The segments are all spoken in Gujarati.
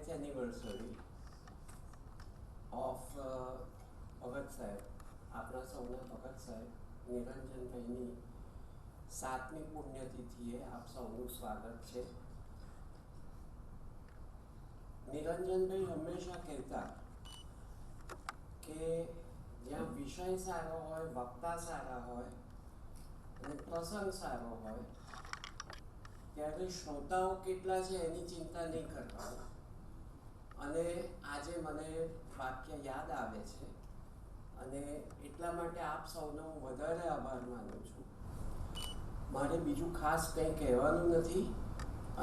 10th anniversary of ભગત સાહેબ, આપણા સૌના ભગત સાહેબ નિરંજનભાઈની 7મી પુણ્યતિથિએ આપ સૌનું સ્વાગત છે. નિરંજનભાઈ હંમેશા કહેતા કે જ્યાં વિષય સારો હોય, વક્તા સારા હોય અને પ્રસંગ સારો હોય ત્યારે શ્રોતાઓ કેટલા છે એની ચિંતા નહીં કરવાની. અને આજે મને વાક્ય યાદ આવે છે અને એટલા માટે આપ સૌનો હું વધારે આભાર માનું છું. મારે બીજું ખાસ કંઈ કહેવાનું નથી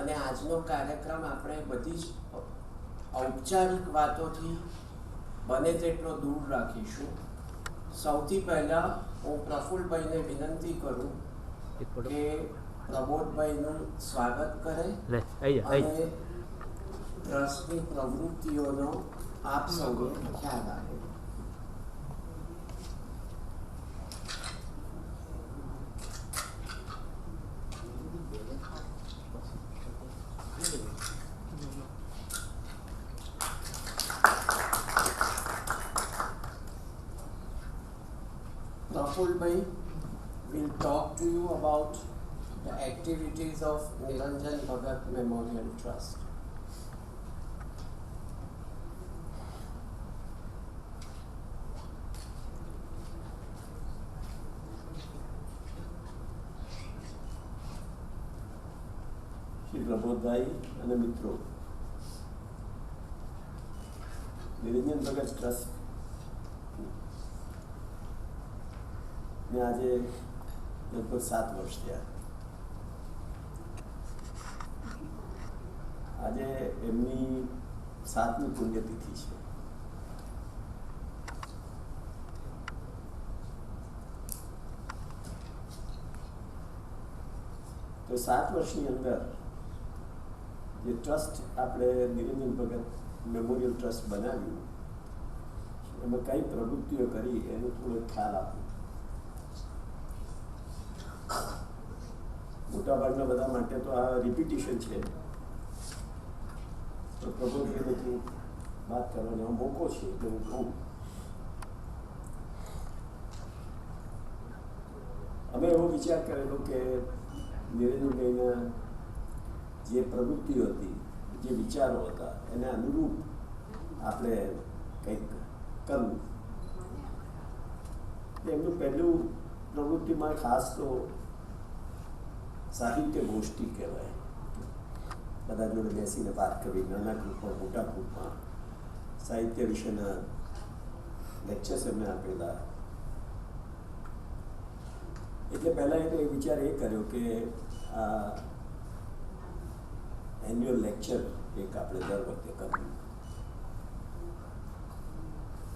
અને આજનો કાર્યક્રમ આપણે બધી જ ઔપચારિક વાતોથી બને તેટલો દૂર રાખીશું. સૌથી પહેલાં હું પ્રફુલ્લભાઈને વિનંતી કરું કે પ્રબોધભાઈનું સ્વાગત કરે અને ટ્રસ્ટની પ્રવૃત્તિઓનો આપ સૌને ખ્યાલ આવે. Prafulbhai will talk to you about the activities of Niranjan Bhagat Memorial Trust. Shri પ્રબોધભાઈ અને મિત્રો, નિરંજન ભગત ટ્રસ્ટ ને આજે લગભગ 7 વર્ષ થયા. આજે એમની 7મી પુણ્યતિથિ છે. તો 7 વર્ષની અંદર જે ટ્રસ્ટ આપણે નિરંજન ભગત મેમોરિયલ ટ્રસ્ટ બનાવ્યું એમાં કઈ પ્રવૃત્તિઓ કરી એનો થોડો ખ્યાલ આપ્યો. મોટાભાગના બધા માટે તો આ રિપીટિશન છે, તો પ્રબોધભાઈ વાત કરવાનો મોકો છે એટલે હું કહું. અમે એવો વિચાર કરેલો કે નિરંજનભાઈના જે પ્રવૃત્તિઓ હતી, જે વિચારો હતા એને અનુરૂપ આપણે કંઈક કરવું. એમનું પહેલું પ્રવૃત્તિમાં ખાસ તો સાહિત્ય ગોષ્ઠી કહેવાય. બધા જોડે બેસીને વાત કરવી, નાના ગ્રુપમાં, મોટા ગ્રુપમાં સાહિત્ય વિશેના લેક્ચર્સ એમને આપેલા. એટલે પહેલાં એ વિચાર એ કર્યો કે આ એન્યુઅલ લેક્ચર એક આપણે દર વખતે કરવું.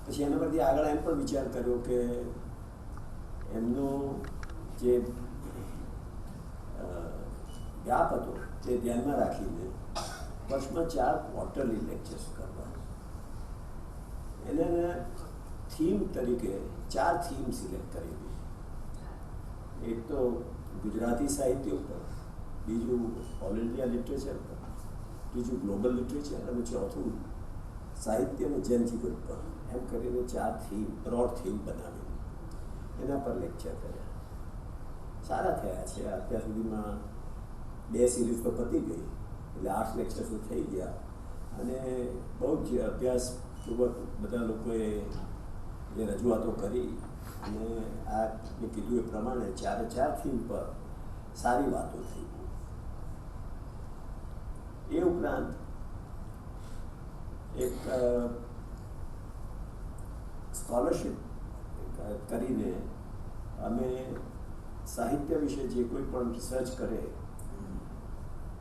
પછી એના પરથી આગળ એમ પણ વિચાર કર્યો કે એમનો જે વ્યાપ હતો તે ધ્યાનમાં રાખીને વર્ષમાં 4 ક્વાર્ટરલી લેક્ચર્સ કરવા. એને થીમ તરીકે 4 થીમ સિલેક્ટ કરેલી. એક તો ગુજરાતી સાહિત્ય ઉપર, બીજું ઓલ ઇન્ડિયા લિટરેચર પર, બીજું ગ્લોબલ લિટરેચર અને ચોથું સાહિત્ય અને જનજીવન પર. એમ કરીને 4 થીમ, બ્રોડ થીમ બનાવી એના પર લેક્ચર કર્યા. સારા થયા છે. અત્યાર સુધીમાં 2 સિરીઝ તો પતી ગઈ એટલે 8 લેક્ચર્સ થઈ ગયા અને બહુ જ અભ્યાસપૂર્વક બધા લોકોએ એ રજૂઆતો કરી અને આ મેં કીધું એ પ્રમાણે 4 થીમ પર સારી વાતો થઈ. એ ઉપરાંત એક સ્કોલરશિપ કરીને અમે સાહિત્ય વિશે જે કોઈ પણ રિસર્ચ કરે,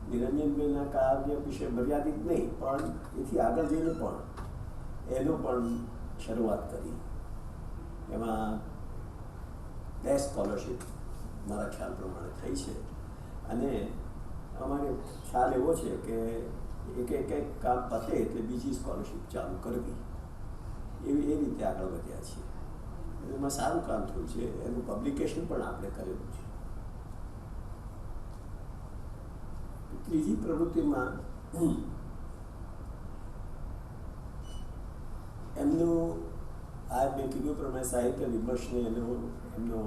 નિરંજનભાઈના કાવ્ય વિશે મર્યાદિત નહીં પણ એથી આગળ જઈને પણ એનો પણ શરૂઆત કરી. એમાં 2 સ્કોલરશિપ મારા ખ્યાલ પ્રમાણે થઈ છે અને અમારે ખ્યાલ એવો છે કે એક કામ પતે એટલે બીજી સ્કોલરશિપ ચાલુ કરવી. એ રીતે આગળ વધ્યા છીએ. એમાં સારું કામ થયું છે. એનું પબ્લિકેશન પણ આપણે કરેલું છે. ત્રીજી પ્રવૃત્તિમાં એમનું આ મેં કીધું પ્રમાણે સાહિત્ય વિમર્શને એમનો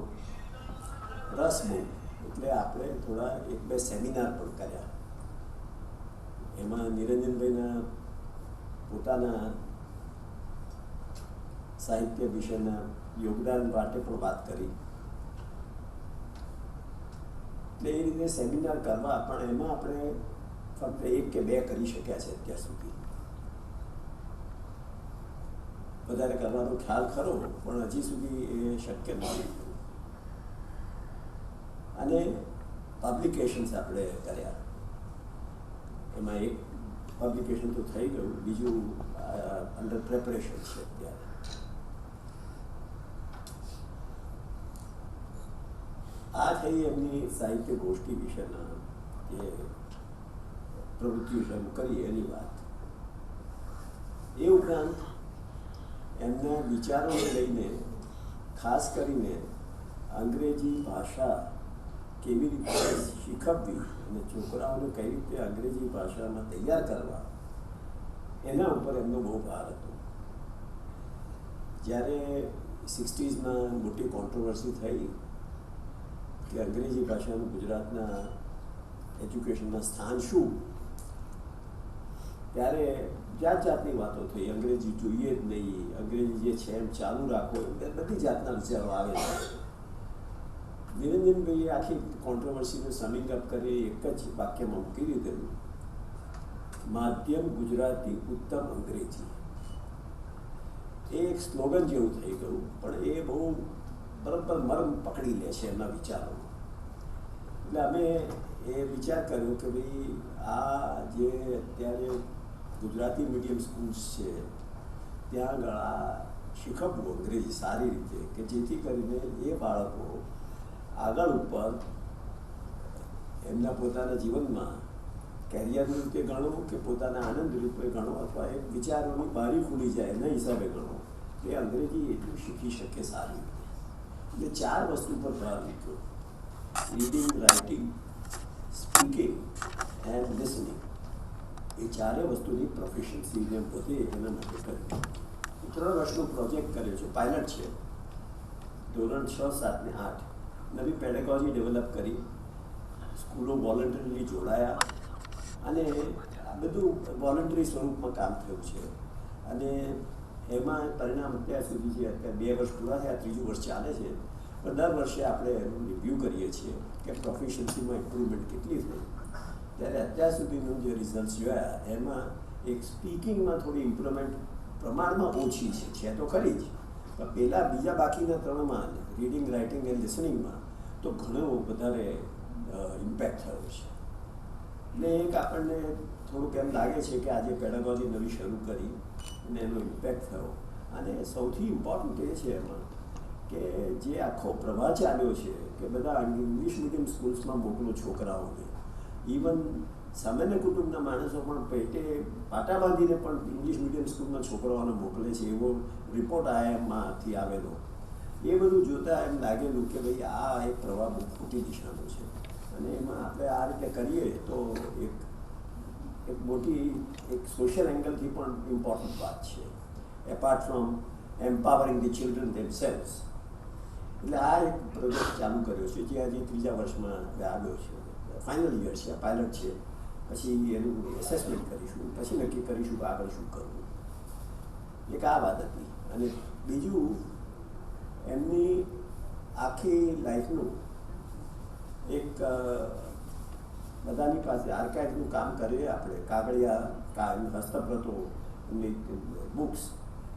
રસ બહુ, એટલે આપણે થોડા 1-2 સેમિનાર પણ કર્યા. એમાં નિરંજનભાઈના પોતાના સાહિત્ય વિશેના યોગદાન માટે પણ વાત કરી. એટલે એ રીતે સેમિનાર કરવા, પણ એમાં આપણે ફક્ત 1 કે 2 કરી શક્યા છે અત્યાર સુધી. વધારે કરવાનો ખ્યાલ ખરો, પણ હજી સુધી એ શક્ય નથી. અને પબ્લિકેશન્સ આપણે કર્યા. એમાં એક પબ્લિકેશન તો થઈ ગયું, બીજું અંડર પ્રેપરેશન છે અત્યારે. આ થઈ એમની સાહિત્ય ગોષ્ઠી વિશેના જે પ્રવૃત્તિઓ શરૂ કરી એની વાત. એ ઉપરાંત એમના વિચારોને લઈને ખાસ કરીને અંગ્રેજી ભાષા કેવી રીતે શીખવવી અને છોકરાઓને કઈ રીતે અંગ્રેજી ભાષામાં તૈયાર કરવા, એના ઉપર એમનો બહુ ભાર હતો. જ્યારે 60sમાં મોટી કોન્ટ્રોવર્સી થઈ કે અંગ્રેજી ભાષાનું ગુજરાતના એજ્યુકેશનમાં સ્થાન શું, ત્યારે જાત જાતની વાતો થઈ. અંગ્રેજી જોઈએ જ નહીં, અંગ્રેજી જે છે એમ ચાલુ રાખો, એ બધી જાતના વિચારો આવેલા. નિરંજનભાઈએ આખી કોન્ટ્રોવર્સીને સમિંગ અપ કરી એક જ વાક્યમાં મૂકી દીધેલું: માધ્યમ ગુજરાતી, ઉત્તમ અંગ્રેજી. એ એક સ્લોગન જેવું થઈ ગયું, પણ એ બહુ બરાબર મર્મ પકડી લે છે એમના વિચારો. એટલે અમે એ વિચાર કર્યો કે ભાઈ આ જે અત્યારે ગુજરાતી મીડિયમ સ્કૂલ્સ છે ત્યાં આગળ આ શીખવવું અંગ્રેજી સારી રીતે, કે જેથી કરીને એ બાળકો આગળ ઉપર એમના પોતાના જીવનમાં કેરિયરની રીતે ગણો કે પોતાના આનંદ રૂપે ગણો, અથવા એક વિચારોની બારી ખુલી જાય એના હિસાબે ગણો, કે અંગ્રેજી એટલું શીખી શકે સારી રીતે. એટલે 4 વસ્તુ પર ભાર મૂક્યો: reading, writing, speaking and listening. એ 4 વસ્તુની પ્રોફિશન્સીને વધે એના માટે કર્યું. 3 વર્ષનો પ્રોજેક્ટ કર્યો છે, પાયલટ છે. ધોરણ 6, 7 ને 8 નવી પેડેગોજી ડેવલપ કરી, સ્કૂલો વોલન્ટરીલી જોડાયા, અને આ બધું વોલન્ટરી સ્વરૂપમાં કામ થયું છે. અને એમાં પરિણામ અત્યાર સુધી છે. અત્યારે 2 વર્ષ પૂરા થયા, 3જું વર્ષ ચાલે છે. પણ દર વર્ષે આપણે એનું રિવ્યૂ કરીએ છીએ કે પ્રોફિશન્સીમાં ઇમ્પ્રુવમેન્ટ કેટલી થઈ. ત્યારે અત્યાર સુધીનું જે રિઝલ્ટ જોયા એમાં એક સ્પીકિંગમાં થોડી ઇમ્પ્રુવમેન્ટ પ્રમાણમાં ઓછી છે તો ખરી જ, પણ પહેલાં બીજા બાકીના 3માં રીડિંગ, રાઇટિંગ એન્ડ લિસનિંગમાં તો ઘણો વધારે ઇમ્પેક્ટ થયો છે. એટલે એક આપણને થોડુંક એમ લાગે છે કે આજે પેડાગોજી નવી શરૂ કરી અને એનો ઇમ્પેક્ટ થયો. અને સૌથી ઇમ્પોર્ટન્ટ એ છે એમાં કે જે આખો પ્રવાહ ચાલ્યો છે કે બધા ઇંગ્લિશ મીડિયમ સ્કૂલ્સમાં મોકલો છોકરાઓને, ઇવન સામાન્ય કુટુંબના માણસો પણ પેટે પાટા બાંધીને પણ ઇંગ્લિશ મીડિયમ સ્કૂલમાં છોકરાઓને મોકલે છે, એવો રિપોર્ટ IIMમાંથી આવેલો. એ બધું જોતાં એમ લાગેલું કે ભાઈ આ એક પ્રવાહ બહુ ખોટી દિશાનો છે. અને એમાં આપણે આ રીતે કરીએ તો એક મોટી એક સોશિયલ એંગલથી પણ ઇમ્પોર્ટન્ટ વાત છે, apart from empowering the children themselves. એટલે આ એક પ્રોજેક્ટ ચાલુ કર્યો છે, જે આજે 3જા વર્ષમાં આવ્યો છે. ફાઇનલ યર છે, પાયલટ છે. પછી એનું એસેસમેન્ટ કરીશું, પછી નક્કી કરીશું કે આગળ શું કરવું. એક આ વાત હતી. અને બીજું, એમની આખી લાઈફનું એક બધાની પાસે આર્કાઇવનું કામ કરીએ આપણે, કાગળિયા હસ્તપ્રતો, એમની બુક્સ,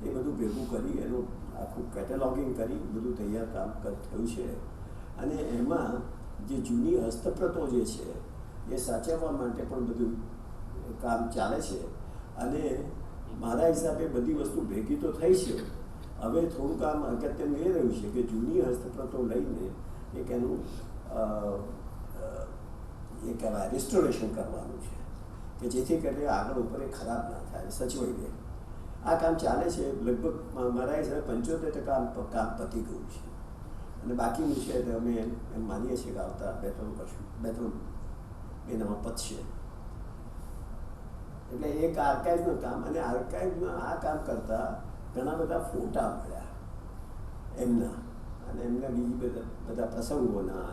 એ બધું ભેગું કરી એનું આખું કેટેલોગિંગ કરી બધું તૈયાર કામ થયું છે. અને એમાં જે જૂની હસ્તપ્રતો જે છે એ સાચવવા માટે પણ બધું કામ ચાલે છે. અને મારા હિસાબે બધી વસ્તુ ભેગી તો થઈ છે. હવે થોડું કામ અગત્યનું એ રહ્યું છે કે જૂની હસ્તપ્રતો લઈને એક એનું એ કહેવાય રિસ્ટોરેશન કરવાનું છે, કે જેથી કરીને આગળ ઉપર એ ખરાબ ના થાય, સચવાઈ રહે. આ કામ ચાલે છે. લગભગ મારા હિસાબે 75% કામ પતી ગયું છે. અને બાકીનું છે તો અમે એમ માનીએ છીએ કે આવતા 2-3 મહિનામાં પતશે. એટલે એક આર્કાઇવનું કામ. અને આર્કાઇવમાં આ કામ કરતાં ઘણા બધા ફોટા મળ્યા એમના, અને એમના બીજી બધા પ્રસંગોના,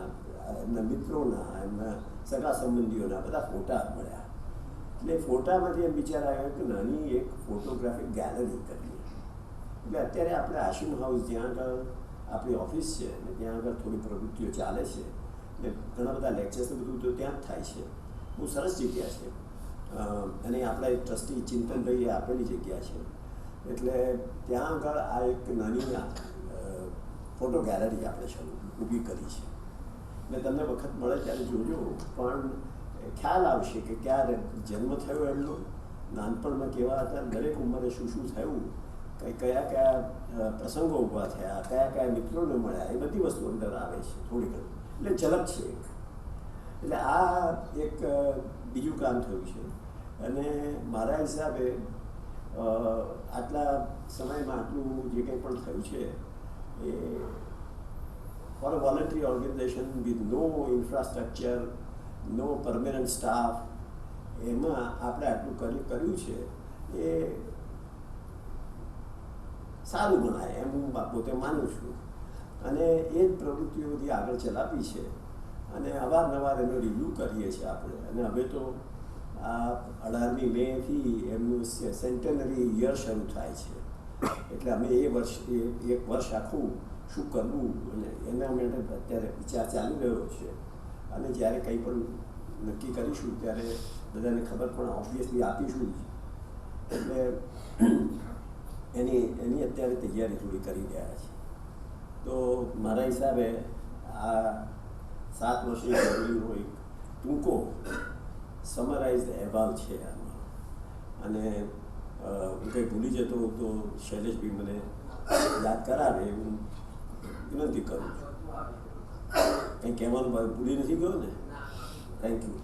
એમના મિત્રોના, એમના સગા સંબંધીઓના બધા ફોટા મળ્યા. એટલે ફોટામાંથી એમ વિચાર આવ્યો કે નાની એક ફોટોગ્રાફિક ગેલેરી કરીએ. એટલે અત્યારે આપણે આશિમ હાઉસ, જ્યાં આગળ આપણી ઓફિસ છે અને ત્યાં આગળ થોડી પ્રવૃત્તિઓ ચાલે છે, એટલે ઘણા બધા લેક્ચર્સ બધું તો ત્યાં જ થાય છે. બહુ સરસ જગ્યા છે, અને આપણા એક ટ્રસ્ટી ચિંતનભાઈએ આપેલી જગ્યા છે. એટલે ત્યાં આગળ આ એક નાની ફોટો ગેલેરી આપણે ઊભી કરી છે. એટલે તમને વખત મળે ત્યારે જોજો, પણ ખ્યાલ આવશે કે ક્યારે જન્મ થયો એમનો, નાનપણમાં કેવા હતા, દરેક ઉંમરે શું શું થયું, કયા કયા પ્રસંગો ઊભા થયા, કયા કયા મિત્રોને મળ્યા, એ બધી વસ્તુ અંદર આવે છે થોડી ઘણી. એટલે ઝલક છે એક. એટલે આ એક બીજું કામ થયું છે. અને મારા હિસાબે આટલા સમયમાં આટલું જે કંઈ પણ થયું છે એ for a voluntary organisation with no infrastructure, no permanent staff, એમાં આપણે આટલું કર્યું છે એ સારું ગણાય એમ હું પોતે માનું છું. અને એ જ પ્રવૃત્તિઓ બધી આગળ ચલાવી છે, અને અવારનવાર એનો રિવ્યૂ કરીએ છીએ આપણે. અને હવે તો આ 18મી મેથી એમનું સેન્ટેનરી યર શરૂ થાય છે, એટલે અમે એક વર્ષ આખું શું કરવું અને એના માટે અત્યારે વિચાર ચાલી રહ્યો છે. અને જ્યારે કંઈ પણ નક્કી કરીશું ત્યારે બધાને ખબર પણ ઓબ્વિયસલી આપીશું જ. એટલે એની અત્યારે તૈયારી થોડી કરી રહ્યા છે. તો મારા હિસાબે આ 7 વર્ષની જર્નીનો એક ટૂંકો સમરાઇઝ અહેવાલ છે આમાં. અને હું કંઈ ભૂલી જતો તો શૈલેષભાઈ મને યાદ કરાવે એવું વિનંતી કરું છું. કંઈ કહેવાનું ભૂલી નથી ગયો ને? Thank you.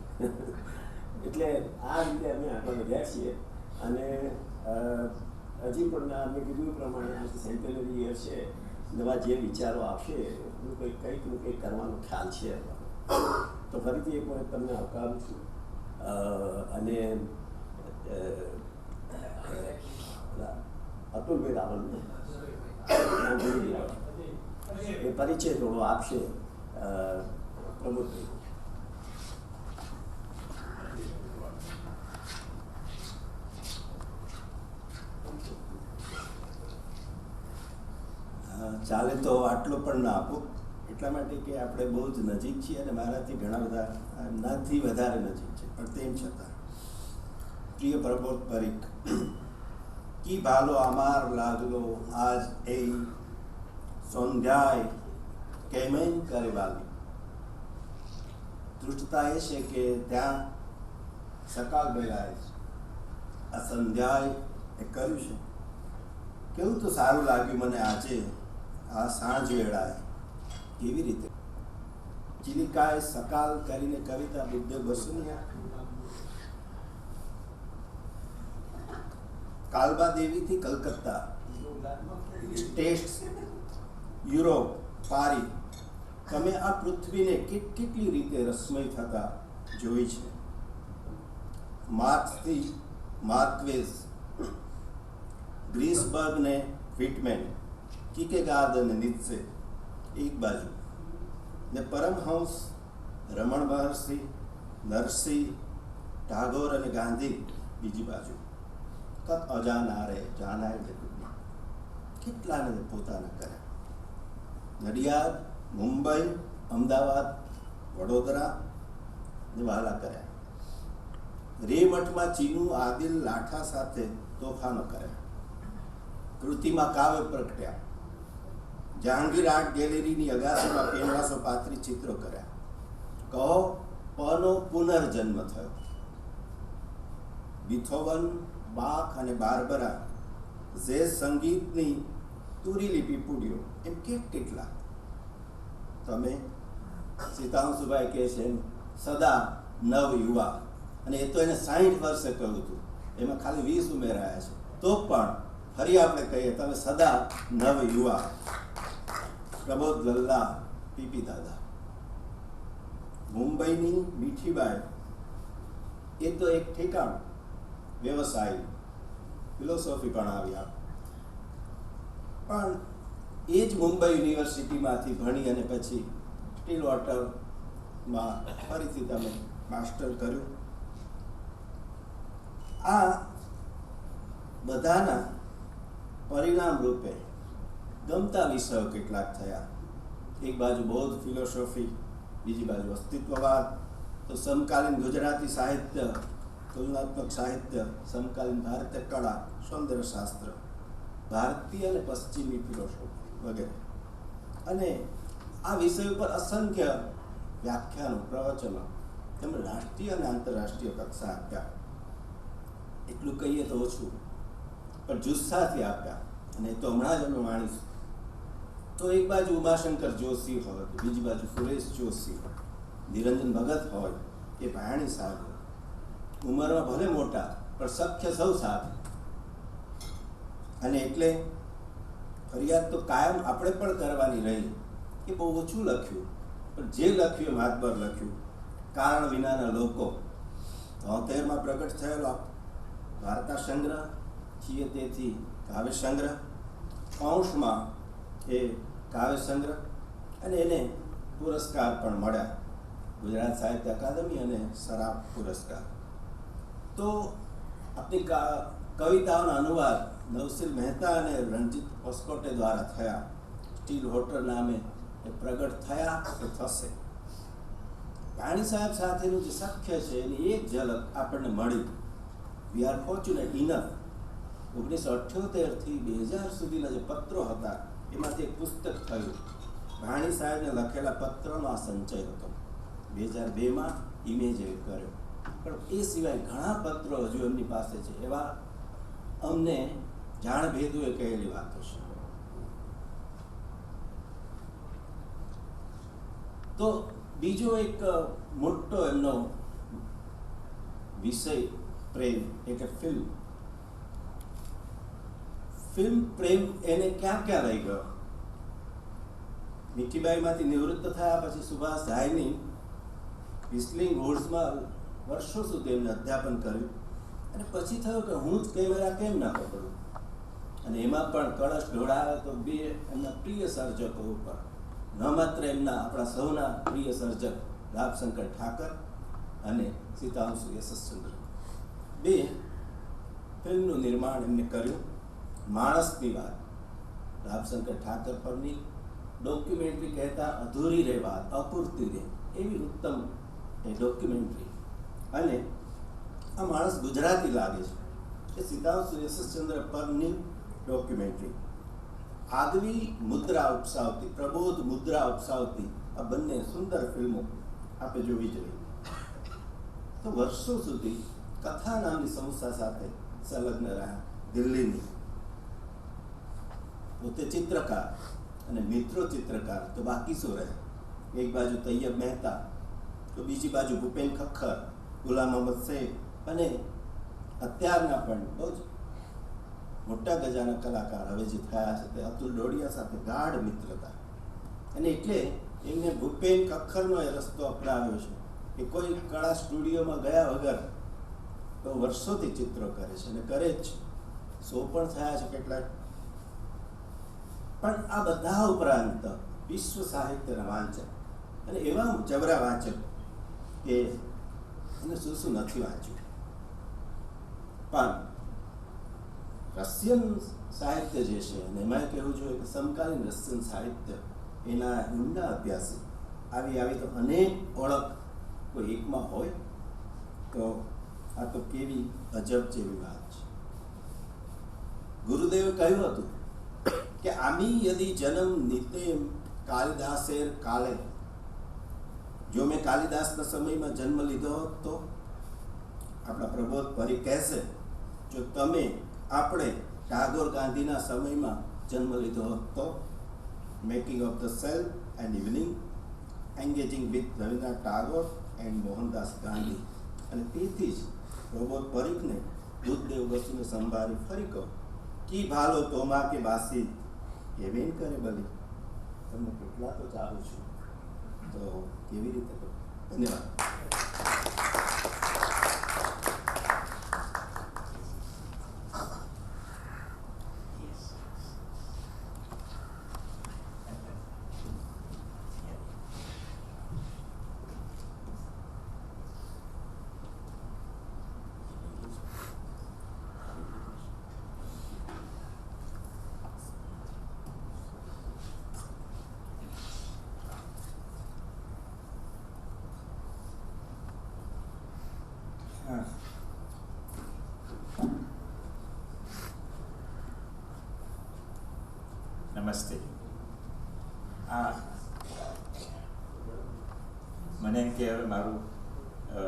એટલે આ રીતે અમે આગળ વધ્યા છીએ. અને હજી પણ મેં કીધું પ્રમાણે આ સેન્ટેનરી યર છે, નવા જે વિચારો આવશે એનું કંઈક કરવાનો ખ્યાલ છે. તો ફરીથી એક વખત તમને આવકારું છું. અને અતુલભાઈ રાવલને એ પરિચય થોડો આપશે. પ્રમોદભાઈ. ચાલે તો આટલો પણ ના આપો, એટલા માટે કે આપણે બહુ જ નજીક છીએ અને મારાથી ઘણા બધા નાથી વધારે નજીક છે. પણ તેમ છતાં প্রিয় প্রবোধ পরিক, কি ভালো আমার লাগলো আজ এই সন্ধ্যায় কেমন করে વાલી. દૃષ્ટતા એ છે કે ત્યાં સકાળ વેળાએ આ સંધ્યાએ એ કર્યું છે. કેવું તો સારું લાગ્યું મને આજે આ સાંજ વેળાએ. કેવી રીતે ચિલિકાએ સકાલ કરીને કવિતા બુદ્ધે બસુનિયા કાલબા દેવીથી કલકત્તા, સ્ટેટ્સ, યુરોપ, પારી, તમે આ પૃથ્વીને કેટલી રીતે રસમય થતા જોઈ છે. માર્ક્સથી માર્ક્વેઝ, ગ્રીસબર્ગ ને વિટમેન, કીકેગાર્ડ અને નીત્સે એક બાજુ, ને પરમહંસ, રમણ મહર્ષિ, નરસિંહ, ટાગોર અને ગાંધી બીજી બાજુ. કત અજાનારે જાનાય જગતમાં કેટલાને પોતાના કર્યા. નડિયાદ, મુંબઈ, અમદાવાદ, વડોદરા ને વાલા કર્યા. રે મઠમાં ચીનુ આદિલ લાઠા સાથે તોફાનો કર્યા. કૃતિમાં કાવ્ય પ્રગટ્યા. જહાંગીર આર્ટ ગેલેરીની અગાસીમાં કેનવાસો પાથરી ચિત્રો કર્યા. કહો પનો પુનર્જન્મ થયો. બીથોવન, બાખ અને બાર્બરા, જે સંગીતની તુરીલી પીપુડીઓ, એમ કેટલા. તમે સીતાંશુભાઈ કહે છે સદા નવ યુવા, અને એ તો એને 60 વર્ષે કહ્યું હતું, એમાં ખાલી 20 ઉમેરાયા છે. તો પણ ફરી આપણે કહીએ તમે સદા નવ યુવા. પ્રબોધ લલ્લા, પીપી દાદા. મુંબઈની મીઠીબાઈ, એ તો એક ઠેકાણું, વ્યવસાય, ફિલોસોફી પણ આવ્યા. પણ એ જ મુંબઈ યુનિવર્સિટીમાંથી ભણી અને પછી સ્ટીલ વોટરમાં ફરીથી તમે માસ્ટર કર્યું. આ બધાના પરિણામ રૂપે ગમતા વિષયો કેટલાક થયા. એક બાજુ બૌદ્ધ ફિલોસોફી, બીજી બાજુ અસ્તિત્વવાદ, તો સમકાલીન ગુજરાતી સાહિત્ય, તુલનાત્મક સાહિત્ય, સમકાલીન ભારતીય કળા, સૌંદર્યશાસ્ત્ર, ભારતીય અને પશ્ચિમી ફિલોસોફી વગેરે. અને આ વિષય ઉપર અસંખ્ય વ્યાખ્યાનો, પ્રવચનો તેમજ રાષ્ટ્રીય અને આંતરરાષ્ટ્રીય કક્ષા આપ્યા. એટલું કહીએ તો ઓછું, પણ જુસ્સાથી આપ્યા. અને તો હમણાં જ અમે માણીશું. તો એક બાજુ ઉમાશંકર જોશી હોય, બીજી બાજુ સુરેશ જોશી, નિરંજન ભગત હોય, એ ભાયાણી સાહેબ હોય, ઉંમરમાં ભલે મોટા પણ સખ્ય સૌ સાથે. અને એટલે ફરિયાદ તો કાયમ આપણે પણ કરવાની રહી કે બહુ ઓછું લખ્યું, પણ જે લખ્યું એ માતબર લખ્યું. કારણ વિનાના લોકો 73માં પ્રગટ થયેલો વાર્તા સંગ્રહ છીએ, તેથી કાવ્ય સંગ્રહ, અંશમાં એ કાવ્ય સંગ્રહ, અને એને પુરસ્કાર પણ મળ્યા, ગુજરાત સાહિત્ય અકાદમી અને સરાફ પુરસ્કાર. તો આપણી કવિતાઓના અનુવાદ નવસીલ મહેતા અને રણજીત હોસ્કોટે દ્વારા થયા. સ્ટીલ વોટર નામે એ પ્રગટ થયા કે થશે. પાણી સાહેબ સાથેનું જે સખ્ય છે એની એક ઝલક આપણને મળી. We are fortunate enough. 1978 થી 2000 સુધીના જે પત્રો હતા એમાંથી એક પુસ્તક થયું. ભાણી સાહેબને લખેલા પત્રનો આ સંચય હતો. 2002માં ઇમેજ કર્યો. પણ એ સિવાય ઘણા પત્રો હજુ એમની પાસે છે. એવા અમને જાણ ભેદુએ કહેલી વાતો છે. તો બીજો એક મોટો એમનો વિષય પ્રેમ, એટલે ફિલ્મ પ્રેમ એને ક્યાં ક્યાં લઈ ગયો. મીઠીબાઈમાંથી નિવૃત્ત થયા પછી સુભાષ ઝાયની વિસ્લિંગ વુડ્સમાં વર્ષો સુધી એમને અધ્યાપન કર્યું. અને પછી થયું કે હું જ કેમેરા કેમ ના પકડું. અને એમાં પણ કળશ ઢોળાવે તો બે એમના પ્રિય સર્જકો ઉપર, ન માત્ર એમના આપણા સૌના પ્રિય સર્જક રામશંકર ઠાકર અને સીતાંશુ યશસ્ચંદ્ર, બે ફિલ્મનું નિર્માણ એમને કર્યું. માણસની વાત, રામશંકર ઠાકર પરની ડોક્યુમેન્ટરી કહેતા અધૂરી રે વાત, અપૂરતી રે, એવી ઉત્તમ એ ડોક્યુમેન્ટરી. અને આ માણસ ગુજરાતી લાગે છે. એ સીતાંશુ યશસ્ચંદ્ર પરની ડોક્યુમેન્ટરી આગવી મુદ્રા ઉપસાવતી, પ્રબોધ મુદ્રા ઉપસાવતી આ બંને સુંદર ફિલ્મો આપણે જોવી જોઈએ. તો વર્ષો સુધી કથા નામની સંસ્થા સાથે સંલગ્ન રહ્યા. દિલ્હીની પોતે ચિત્રકાર અને મિત્રો ચિત્રકાર તો બાકી શું રહે. એક બાજુ તૈયબ મહેતા, તો બીજી બાજુ ભૂપેન ખખ્ખર, ગુલામ મોહમ્મદ શેખ, અને અત્યારના પણ બહુ જ મોટા ગજાના કલાકાર હવે જે થયા છે તે અતુલ ડોડિયા સાથે ગાઢ મિત્રતા. અને એટલે એમને ભૂપેન ખખ્ખરનો એ રસ્તો અપનાવ્યો છે કે કોઈ કળા સ્ટુડિયોમાં ગયા વગર તો વર્ષોથી ચિત્રો કરે છે અને કરે જ છે. શો પણ થયા છે કેટલાક. પણ આ બધા ઉપરાંત વિશ્વ સાહિત્યના વાંચક અને એવા જબરા વાંચક કે એને શું નથી વાંચ્યું. પણ રશિયન સાહિત્ય જે છે, અને એમાં કહેવું જોઈએ કે સમકાલીન રશિયન સાહિત્ય, એના ઊંડા અભ્યાસી આવી તો અનેક ઓળખ કોઈ એકમાં હોય તો આ તો કેવી અજબ જેવી વાત છે. ગુરુદેવે કહ્યું હતું કે આમી યદિ જન્મ નિત્યમ કાલિદાસેર કાલે, જો મેં કાલિદાસના સમયમાં જન્મ લીધો હોત તો આપણા પ્રબોધ પરી કહેશે, જો તમે આપણે ટાગોર ગાંધીના સમયમાં જન્મ લીધો હોત તો making of the self and evening, engaging with Rabindranath Tagore and Mohandas Gandhi. અને તેથી જ પ્રબોધ પરીખને બુદ્ધદેવ બસુને સંભાળી ફરી કહો કી ભાલો તોમા કે બાસી એ બેન કરે બલી. તમને કેટલા તો ચાહું છું, તો કેવી રીતે કહું. ધન્યવાદ. નમસ્તે. મને એમ કે હવે મારું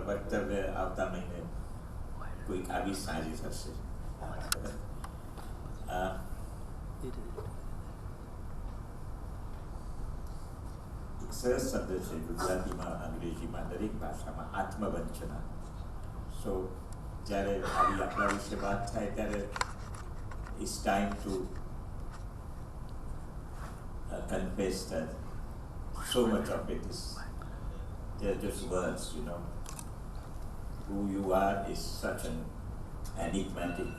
વક્તવ્ય આવતા મહિને કોઈક આવી સાંજે થશે. એક સરસ શબ્દ છે ગુજરાતીમાં, અંગ્રેજીમાં, દરેક ભાષામાં, આત્મવંચના. સો જ્યારે આવી આપણા વિશે વાત થાય ત્યારે it's time to confess that so much of it is they're just words, you know. Who you are is such an enigmatic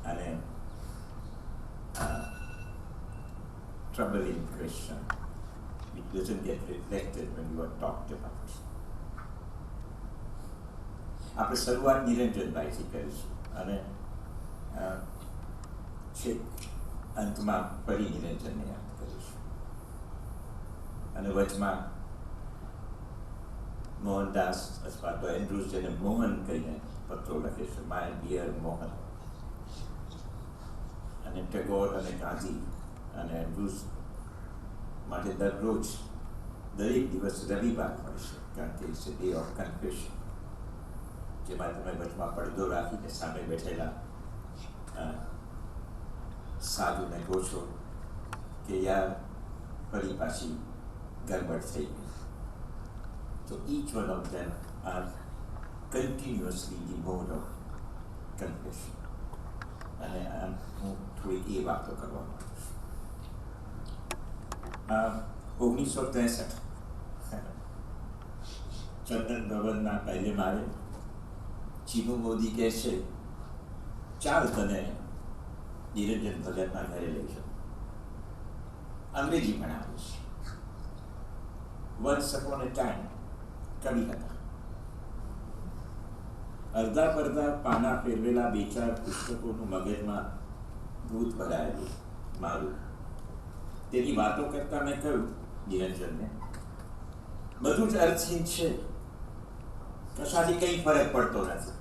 and troubling question. It doesn't get reflected when you are talked about. આપણે શરૂઆત નિરંજનભાઈથી કરીશું અને છેક અંતમાં ફરી નિરંજનને યાદ કરીશું અને વચમાં મોહનદાસ અથવા તો એન્ડ્રુઝ જેને મોહન કહીને પત્રો લખે છે, માય ડિયર મોહન. અને ટેગોર અને ગાંધી અને એન્ડ્રુઝ માટે દરરોજ દરેક દિવસ રવિવાર હોય છે, કારણ કે ઇટ્સ ડે ઓફ કન્ફેશન, જેમાં તમે વચમાં પડદો રાખીને સામે બેઠેલા સાધુને કહો છો કે યાર ફરી પાછી ગરબડ થઈ ગઈ. So each one of them are continuously the mode of confession. અને હું થોડીક એ વાતો કરવા માંગુ છું. 1963 ચંદન ભવનના પહેલે માળે ચીનુ મોદી કહે છે, ચાલ તને નિરંજન ભગતના ઘરે લઈ જાઉં, અંગ્રેજી ભણાવીશ. Once upon a time કવિ હતા. અડધા પડધા પાના ફેરવેલા બે ચાર પુસ્તકોનું મગજમાં ભૂત ભરાયેલું મારું. તેની વાતો કરતા મેં કહ્યું નિરંજનને, બધું જ અર્થહીન છે, કશાથી કંઈ ફરક પડતો નથી.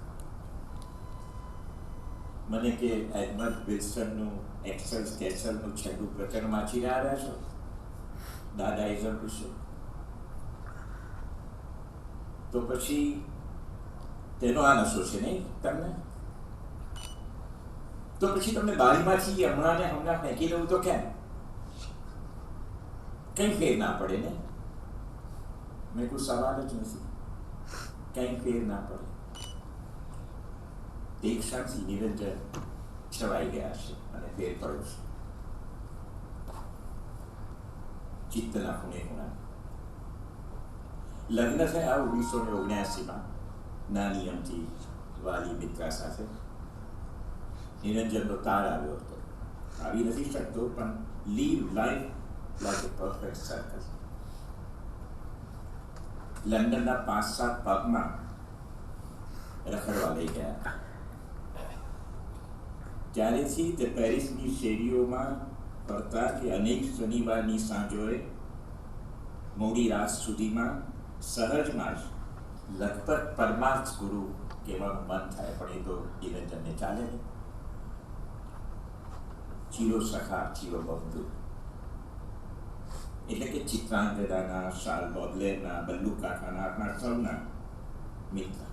મને કે એડમંડ વિલ્સનનું એક્સેલ સ્કેચરનું છેલ્લું પ્રકરણ વાંચી રહ્યા છો દાદાઇઝમ વિશે, તો પછી તેનો આ નશો છે નહીં તમને? તો પછી તમને બારીમાંથી હમણાં ફેંકી દઉં તો કેમ? કંઈ ફેર ના પડે ને? મેં કોઈ સવાલ જ નથી, કંઈ ફેર ના પડે. એક ક્ષણથી નિરંજન છવાઈ ગયા છે અને ફેર પડ્યો છે. ચિત્તના ખૂણે ખૂણા લગ્ન થયા 1979માં નાની અમથી વાલી મિત્રા સાથે. નિરંજનનો તાર આવ્યો હતો, આવી નથી શકતો, પણ લીવ લાઈફ લાઈક એ પરફેક્ટ સર્કલ. લંડનના 5-7 પબમાં રખડવા લઈ ગયા. ત્યારેથી તે પેરિસની શેરીઓમાં ફરતા કે અનેક શનિવારની સાંજોએ મોડી રાત સુધીમાં સહજમાં જ લગભગ પરમાર્થ ગુરુ કહેવાનું મન થાય, પણ એ તો નિરંજનને ચાલે ને. ચીરો સખા ચીરો બંધુ, એટલે કે ચિત્રાંગદાના, શાલ બોદલેરના, બલ્લુ કાકાના, આપણા સૌના મિત્ર.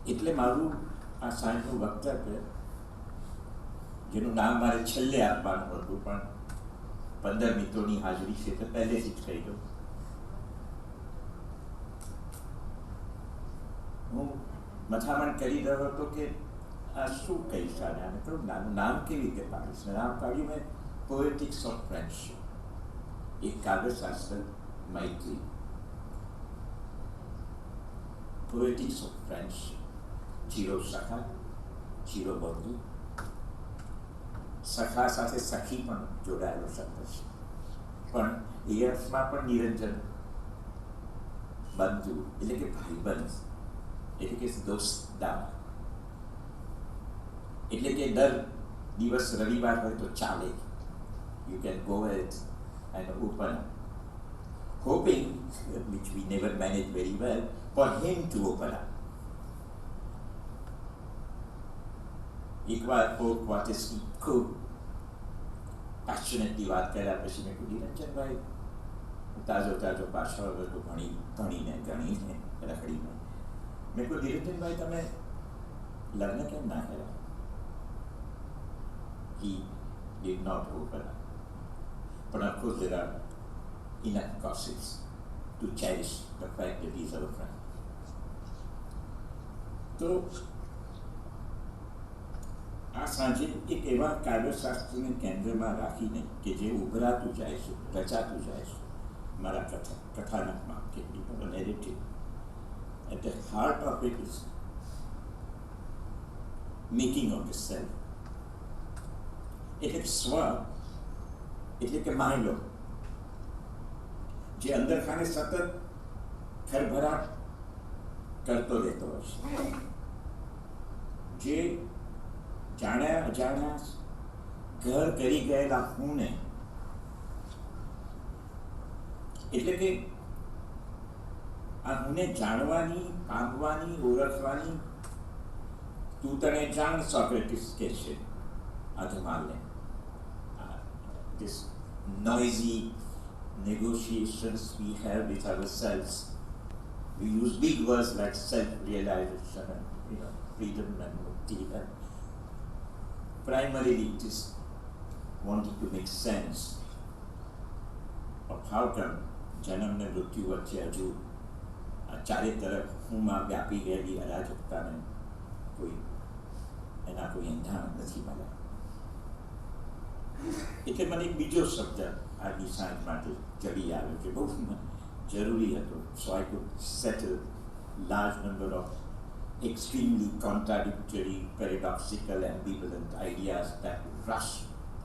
એટલે મારું આ સાંજનું વક્તવ્ય, જેનું નામ મારે છેલ્લે આપવાનું હતું, પણ 15 મિત્રોની હાજરી છે તો પહેલેથી જ કહી દઉં. હું મથામણ કરી રહ્યો હતો કે આ શું કહીશ, આને તો નામ કેવી રીતે પાડીશ. નામ પાડ્યું મેં પોએટિક્સ ઓફ ફ્રેન્ડશિપ, એક કાવ્યશાસ્ત્ર મૈત્રી. પોએટિક્સ ઓફ ફ્રેન્ડશિપ, ચીરો સખા ચીરો બંધુ. સખા સાથે સખી પણ જોડાયેલો શબ્દ છે, પણ એ અર્થમાં પણ નિરંજન બંધુ એટલે કે ભાઈબંધ, એટલે કે દોસ્તદાર. એટલે કે દર દિવસ રવિવાર હોય તો ચાલે, you can go ahead and open up, hoping, which we never manage very well, for him to open up. એકવાર પોપ વાટેસની ખૂબ પેશનેટલી વાત કર્યા પછી મેં કીધું નિરંજનભાઈ, તાજો પાછો હવે તો ગણીને રખડીને મેં કહ્યું નિરંજનભાઈ તમે લગ્ન કેમ ના કર્યા? He did not open up. But of course there are enough gossips to cherish the fact that he's our friend. તો આ સાંજે એક એવા કાવ્યશાસ્ત્રને કેન્દ્રમાં રાખીને કે જે ઉભરાતું જાય છે, રચાતું જાય છે મારા કથાનકમાં કે narrative, at the heart of it is making of the self. એટલે કે સ્વ એટલે કે માયલો જે અંદર ખાને સતત ખરભરાટ કરતો રહેતો હશે, જે જાણ્યા અજાણ્યા ઘર કરી ગયેલા હુંને, એટલે કે આ હુંને જાણવાની, પામવાની, ઓળખવાની તું તને જાણ સોક્રેટિસ કે છે અધમાલને. This noisy negotiations we have with ourselves, we use big words like self-realization and freedom and mukti, and primarily it is wanting to make sense of how come જન્મ ને મૃત્યુ વચ્ચે હજુ આ ચારે તરફ હુંમાં વ્યાપી ગયેલી અરાજકતાને એના કોઈ અંધાણ નથી મળ્યા. એટલે મને એક બીજો શબ્દ આજની સાંજ માટે જડી આવ્યો છે, બહુ જરૂરી હતો. So I could settle large number of extremely contradictory, paradoxical, ambivalent ideas that rush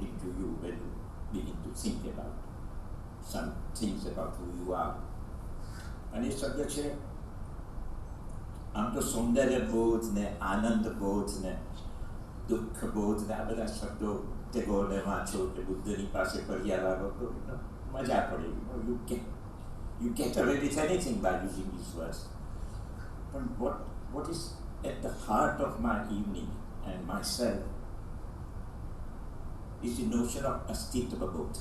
into you when you begin to think about some things about who you are. અને એ શબ્દ છે, આમ તો સૌંદર્ય બોધ ને આનંદ બોધ ને દુઃખ બોધ ને આ બધા શબ્દો ટેગોરને વાંચો કે બુદ્ધની પાસે પર્યા લાગો તો મજા પડે. You get away with anything by using these words. But what is at the heart of my evening and myself is the notion of astitva bodh.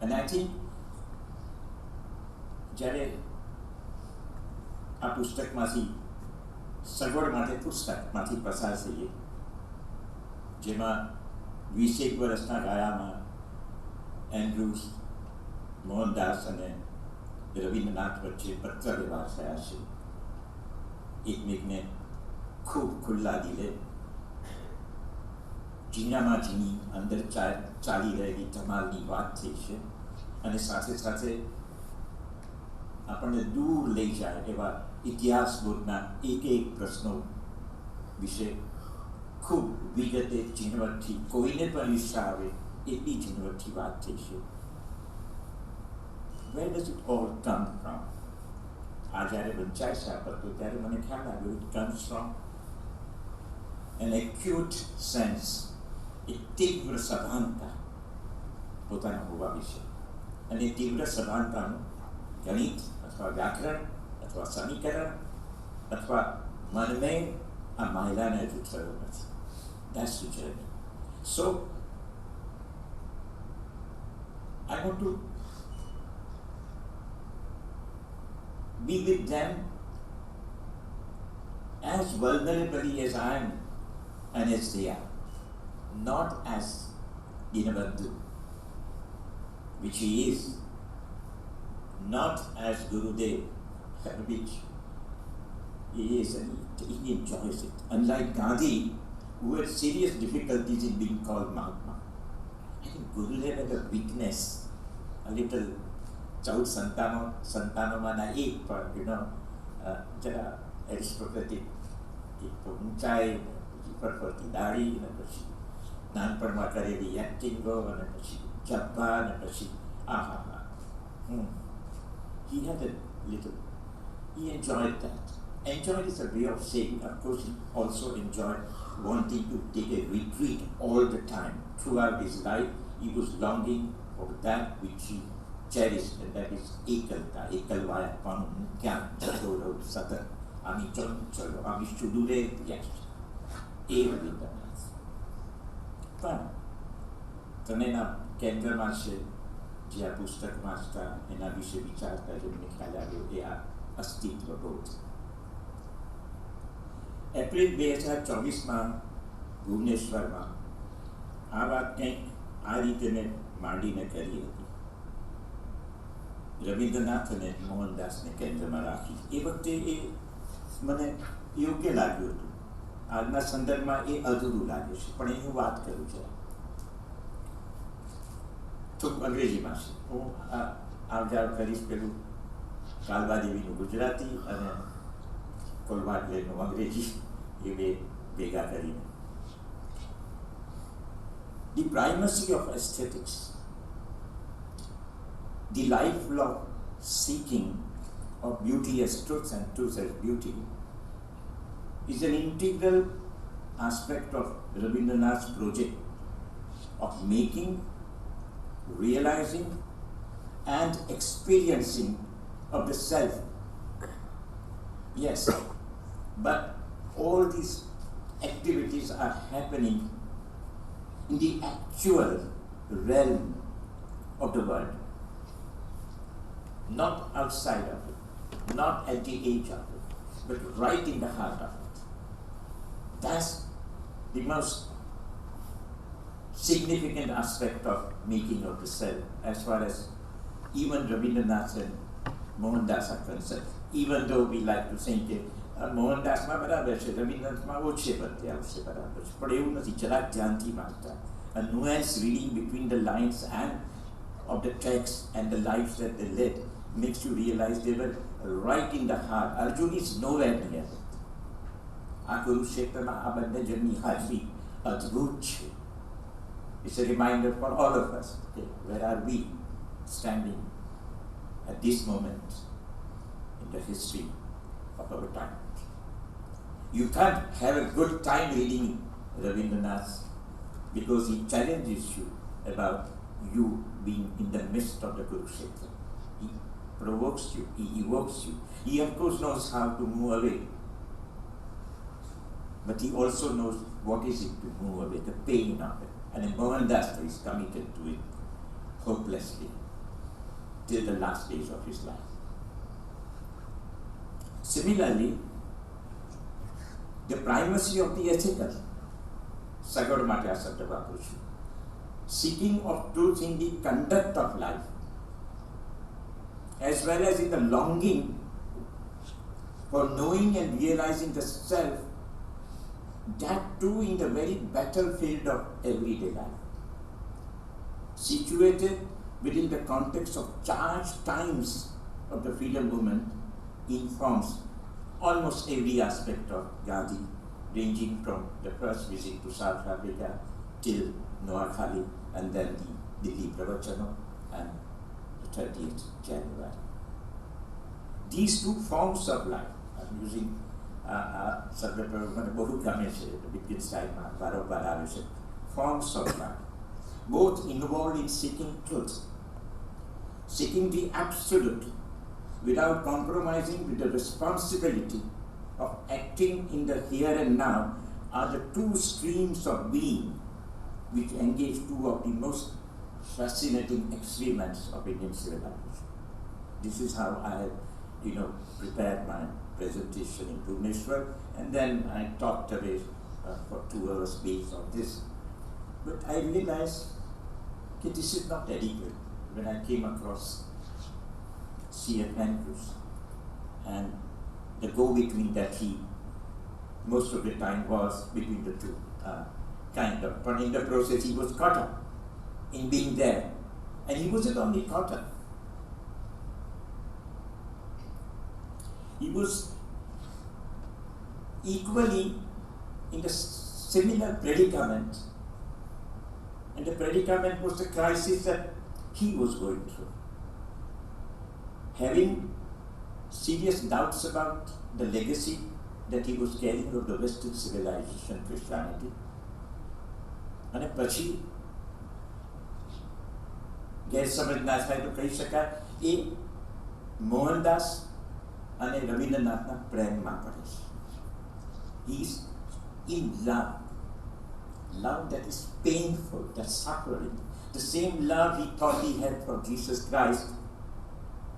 And I think જ્યારે આ પુસ્તકમાંથી સગવડ માટે પુસ્તકમાંથી પસાર થઈએ, જેમાં 20 વર્ષના ગાળામાં એન્ડ્રુસ, મોહનદાસ અને રવિન્દ્રનાથ વચ્ચે પત્ર વ્યવહાર થયા છે, એકમેકને ખૂબ ખુલ્લા દિલે ઝીણામાં ઝીણી અંદર ચાલી રહેલી ધમાલની વાત થઈ છે, અને સાથે સાથે આપણને દૂર લઈ જાય એવા ઇતિહાસ બોધના એક પ્રશ્નો વિશે ખૂબ વિગતે ઝીણવટથી, કોઈને પણ ઈચ્છા આવે એટલી ઝીણવટથી વાત થઈ છે. Where does it all come from? આ જ્યારે વંચાય છે આ પત્ર ત્યારે મને ખ્યાલ આવ્યો, it comes from an acute sense, એક તીવ્ર સભાનતા પોતાના હોવા વિશે. અને તીવ્ર સભાનતાનું ગણિત અથવા વ્યાકરણ અથવા સમીકરણ અથવા મનમે આ મહિલાને હજુ થયો નથી. That's the journey. So I want to be with them as vulnerably as I am and as they are, not as Dinabandhu, which he is, not as Gurudev, which he is, and he enjoys it. Unlike Gandhi, who had serious difficulties in being called Mahatma. I think Gurudev had a weakness, a little 14 સંતાનોમાંના એક, પણ જરા એરિસ્ટોક્રેટિક, એક તો ઊંચાઈ, પછી ફરફરતી દાઢી, અને પછી નાનપણમાં કરેલી એક્ટિંગો, અને પછી જબ્બા, અને પછી he had a little, he enjoyed that. Enjoyed is a way of saying, of course he also enjoyed wanting to take a retreat all the time. Throughout his life he was longing for that which he cherished, and that is ekalta, ekalvayapanu, kya chalo sata, ami chalo, ami shudure, yes. એ રવિન્દ્રનાથ. પણ તમે એના કેન્દ્રમાં છે, જે આ પુસ્તક વાંચતા એના વિશે વિચારતા જેમને ખ્યાલ આવ્યો એ આ અસ્તિત્વ બોધ. એપ્રિલ 2024 ભુવનેશ્વરમાં આ વાત કંઈક આ રીતે મેં માંડીને કરી હતી. રવિન્દ્રનાથ અને મોહનદાસને કેન્દ્રમાં રાખી. એ વખતે એ મને યોગ્ય લાગ્યું હતું. આજના સંદર્ભમાં એ અધૂરું લાગે છે, પણ એ હું વાત કરું છું તો અંગ્રેજીમાં છે. હું આવ જાવ કરીશ, પેલું કાલબાદેવીનું ગુજરાતી અને કોલવાટલેરનું અંગ્રેજી એ બે ભેગા કરીને. The primacy of aesthetics, the lifelong seeking of beauty as truth and truth as beauty, is an integral aspect of Rabindranath's project of making, realizing, and experiencing of the self. Yes, but all these activities are happening in the actual realm of the world, not outside of it, not at the edge of it, but right in the heart of it. That's the most significant aspect of making of the self, as far as even Rabindranath and Mohandas are concerned. Even though we like to think that મોહનદાસમાં બરાબર છે, રવિન્દ્રનાથમાં ઓછે બધે આવશે બરાબર છે, પણ એવું નથી. જરાક ધ્યાનથી વાંચતા, a nuanced reading between the lines and of the text and the lives that they led makes you realize they were right in the heart. Arjun is nowhere near it. આ કુરુક્ષેત્રમાં આ બંને જણની હાજરી અદ્ભુત છે. It's a reminder for all of us. Okay, where are we standing at this moment in the history of our time? You can't have a good time reading Rabindranath because he challenges you about you being in the midst of the Kurukshetra. He provokes you, he evokes you. He of course knows how to move away, but he also knows what is it to move away, the pain of it. And Mohandas is committed to it hopelessly till the last days of his life. Similarly, the primacy of the ethical, સગવડ માટે આ શબ્દ વાપરું છું, seeking of truth in the conduct of life, as well as in the longing for knowing and realizing the self, that too in the very battlefield of everyday life. Situated within the context of charged times of the freedom movement, informs almost every aspect of Gandhi, ranging from the first visit to South Africa till Noakhali and then the Delhi Pravachanam and the 30th January. These two forms of life, I'm using મને બહુ ગમે છે, વિટગેન્સ્ટાઈનમાં વારંવાર આવે છે, forms of life, both involved in seeking truth, seeking the absolute without compromising with the responsibility of acting in the here and now, are the two streams of being which engage two of the most fascinating experiments of Indian civilization. This is how I prepared my presentation in Bhubaneswar, and then I talked away for 2 hours based on this. But I realized that this is not adequate when I came across C.F. Andrews and the go-between that he most of the time was between the two, kind of. But in the process he was caught up in being there, and he wasn't only caught up, he was equally in the similar predicament, and the predicament was the crisis that he was going through. Having serious doubts about the legacy that he was carrying of the Western civilization, Christianity, અને પછી ગેરસમજ ના થાય તો કહી શકાય એ મોહનદાસ અને રવિન્દ્રનાથના પ્રેમમાં પડે છે. He is in love. Love that is painful, that's suffering. The same love he thought he had for Jesus Christ,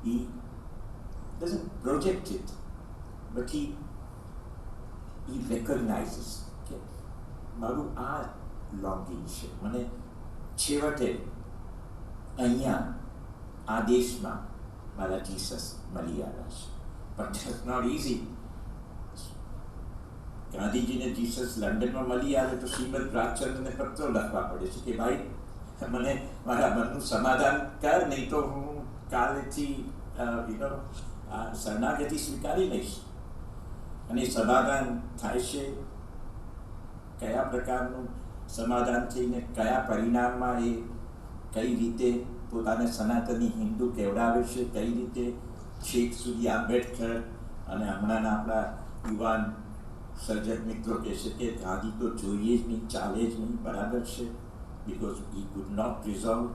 he doesn't project it, but he recognizes કે મારું આ લોંગિંગ છે, મને છેવટે અહીંયા આ દેશમાં મારા જીસસ મળી આવ્યા છે. પણ ધેટ્સ નોટ ઇઝી. ગાંધીજીને જીસસ લંડનમાં મળી આવે તો શ્રીમદ રાજચંદ્રને પત્રો લખવા પડે છે કે ભાઈ મને મારા મનનું સમાધાન કર, નહીં તો હું કાલેથી શરણાગતિ સ્વીકારી લઈશ. અને સમાધાન થાય છે કયા પ્રકારનું સમાધાન થઈને કયા પરિણામમાં એ કઈ રીતે પોતાને સનાતની હિન્દુ કહેવડાવે છે, કઈ રીતે છેક સુધી આંબેડકર અને હમણાંના આપણા યુવાન સર્જક મિત્રો કહે છે કે ગાંધી તો જોઈએ જ નહીં, ચાલે જ નહીં. બરાબર છે, because he could not resolve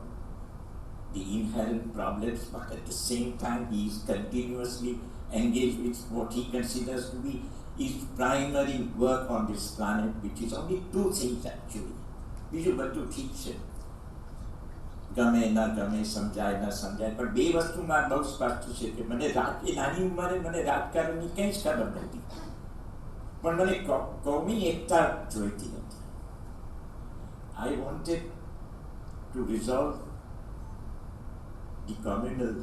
the inherent problems, but at the same time he is continuously engaged with what he considers to be his primary work on this planet, which is only two things actually. બીજું બધું ઠીક છે, ગમે ના ગમે, સમજાય ના સમજાય, પણ બે વસ્તુમાં બહુ સ્પષ્ટ છે કે મને એ નાની ઉંમરે મને રાજકારણની કંઈ જ ખબર નહોતી, પણ મને કોમી એકતા જોઈતી હતી. I wanted to resolve the communal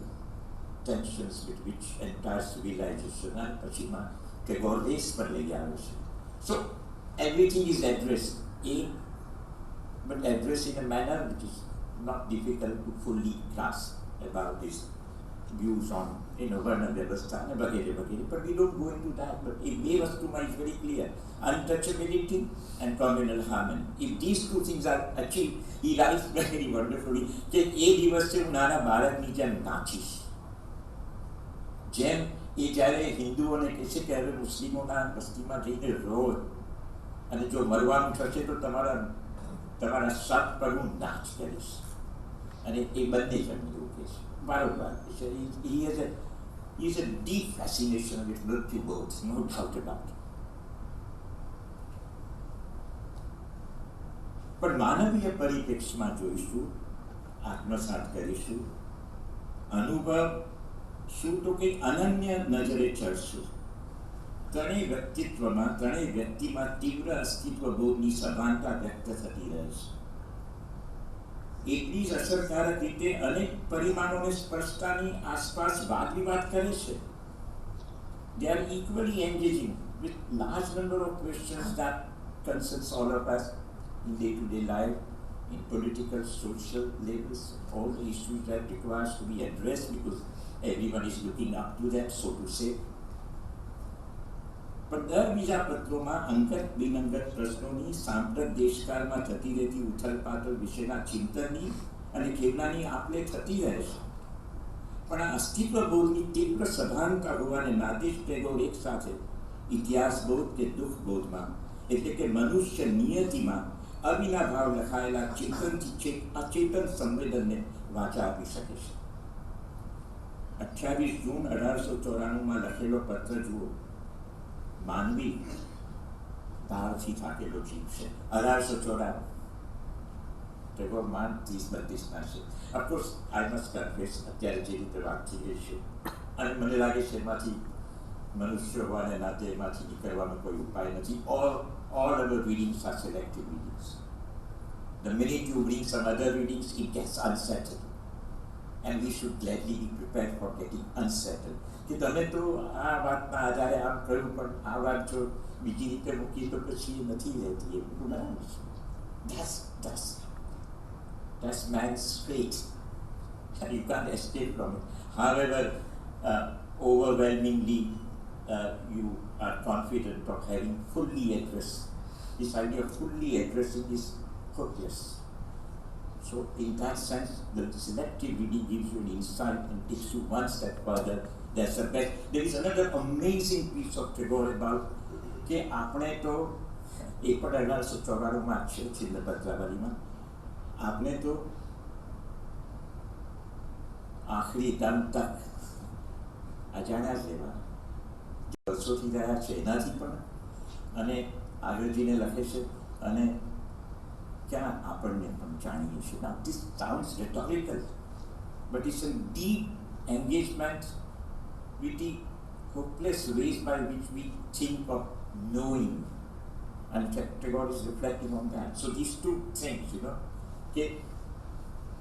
tensions with which entire civilization and Pachima Tagore race par le આવે છે. So everything is addressed, but addressed in a manner which is not difficult to fully grasp about his views on વર્ણ વ્યવસ્થા અને વગેરે વગેરે. But we don't go into that. But એ બે વસ્તુમાં is very clear: untouchability and communal harmony. If these two things are achieved, he writes very wonderfully કે એ દિવસે હું નાના બાળકની જેમ નાચીશ. જેમ એ જ્યારે હિન્દુઓને કહે છે કે હવે મુસ્લિમોના વસ્તીમાં જઈને રહો અને જો મરવાનું થશે તો તમારા સાથ પર હું નાચ કરીશ, અને એ બંને જણ એવું કહે છે વારંવાર. He has a deep fascination with Mrityu Bodh, no doubt about it. પણ માનવીય પરિપ્રેક્ષમાં જોઈશું, આત્મસાત કરીશું, અનુભવ શું તો કે અનન્ય નજરે ચડશું. ત્રણેય વ્યક્તિત્વમાં, ત્રણેય વ્યક્તિમાં તીવ્ર અસ્તિત્વ બોધની સભાનતા વ્યક્ત થતી રહે છે. એટલી જ અસરકારક રીતે અનેક પરિમાણોને સ્પર્શતાની આસપાસ વાદ વિવાદ કરે છે. They are equally engaging with large number of questions that concerns all of us in day-to-day life, in political, social levels, all the issues that requires to be addressed because everyone is looking up to them, so to say. પણ દર બીજા પત્રોમાં અંગત બિનઅંગત પ્રશ્નોની સાંપ્રત દેશકાળમાં થતી રહેતી ઉથલપાથલ વિશેના ચિંતનની અને ખેવનાની આપલે થતી રહે છે. પણ આ અસ્તિત્વ બોધની તીવ્ર સભાનતા હોવાને નાતે જ ટેગોર એક સાથે ઇતિહાસ બોધ કે દુઃખ બોધમાં, એટલે કે મનુષ્ય નિયતિમાં અવિનાભાવ લખાયેલા ચિંતનથી છેક અચેતન સંવેદનને વાચા આપી શકે છે. 28 જૂન 1894માં લખેલો પત્ર જુઓ. માનવી ધારથી થાકેલો જીવ છે. 1894 ટેગોર માન 30-32ના છે. ઓફકોર્સ આઈ મસ્ટ કન્ફેસ અત્યારે જે રીતે વાત થઈ રહી છે અને મને લાગે છે એમાંથી મનુષ્ય હોવાને નાતે એમાંથી નીકળવાનો કોઈ ઉપાય નથી. All our readings are selective readings. The minute you read some other readings, it gets unsettled. And we should gladly be prepared for getting unsettled. કે તમે તો આ વાતના આધારે આમ કહ્યું, પણ આ વાત જો બીજી રીતે મૂકી તો પછી એ નથી રહેતી. એ બરાબર છે. That's man's fate. And you can't escape from it. However, overwhelmingly you are confident of having fully addressed. This idea of fully addressing is hopeless. So in that sense, the selective reading gives you an insight and takes you one step further. That's the best. There is another amazing piece of Tagore about કે આપણે તો એ પણ 1894માં જ છે છિન્નપત્રાવલીમાં. આપણે તો આખરી દમ તક અજાણ્યા જેવા વર્ષોથી રહ્યા છે એનાથી પણ, અને આગળજીને લખે છે અને ક્યાં આપણને પણ જાણીએ છીએ. Now this sounds rhetorical, but it's a deep engagement with the hopeless ways by which we think of knowing, and Tagore is reflecting on that. So these two things, કે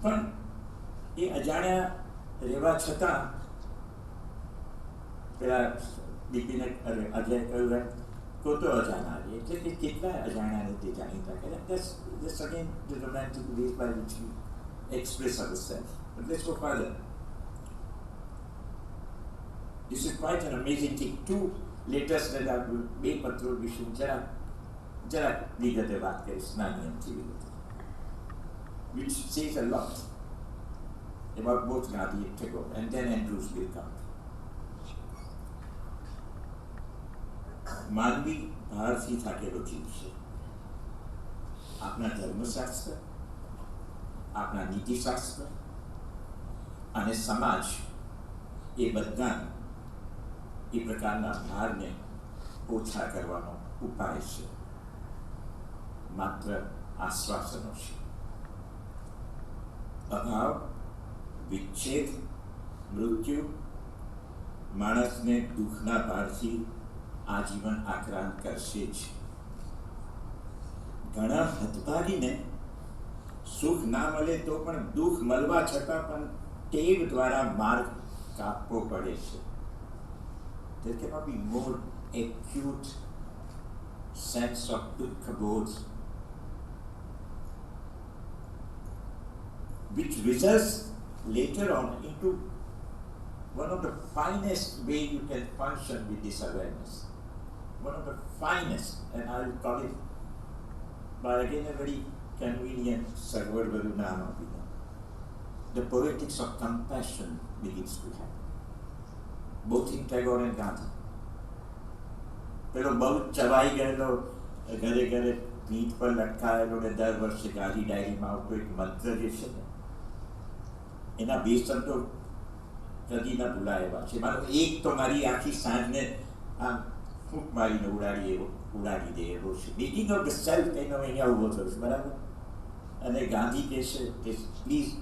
પણ એ અજાણ્યા રહેવા છતાં પેલા બિપિને અજય કહ્યું કો તો અજાણા રે, એટલે કે કેટલા અજાણ્યાને તે જાણીતા કરે. That's again the romantic ways by which we express ourselves. But let's go further. This is quite an amazing thing. Two letters that are બે પત્રો વિશે જરા વિગતે વાત કરીશ, નાની અમથી વિગતે, which says a lot about both Gandhi and Tagore, and then Andrews will come. માનવી ભારથી થાકેલો જીવ છે. આપણા ધર્મશાસ્ત્ર, આપણા નીતિશાસ્ત્ર અને સમાજ એ બધા એ પ્રકારના ભારને ઓછા કરવાનો ઉપાય છે, માત્ર આશ્વાસનો છે. અભાવ, વિચ્છેદ, મૃત્યુ માણસને દુઃખના ભારથી આજીવન આક્રાંત કરશે જ. ઘણા હતભાગીને સુખ ના મળે તો પણ દુઃખ મળવા છતાં પણ ટેવ દ્વારા માર્ગ કાપવો પડે છે. There cannot be more acute sense of dukkha bodh, which results later on into one of the finest way you can function with this awareness. One of the finest, and I will call it by again a very convenient Sarvarvaru Nama. The poetics of compassion begins to happen, both in Tagore and Gandhi. પેલો બહુ ચવાઈ ગયેલો ઘરે ઘરે પીઠ પર લટકાયેલો ને દર વર્ષે ગાંધી ડાયરીમાં આવતો એક મંત્ર જે છે ને, એના બે શબ્દો કદી ન ભૂલાય એવા છે. મારો એક તો મારી આખી સાંજને આમ ફૂંક મારીને ઉડાડી દે એવો છે. બિગિંગ ઓફ ધ સેલ્ફ કહીને અહીંયા ઊભો થયો છે, બરાબર. અને ગાંધી કહે છે કે please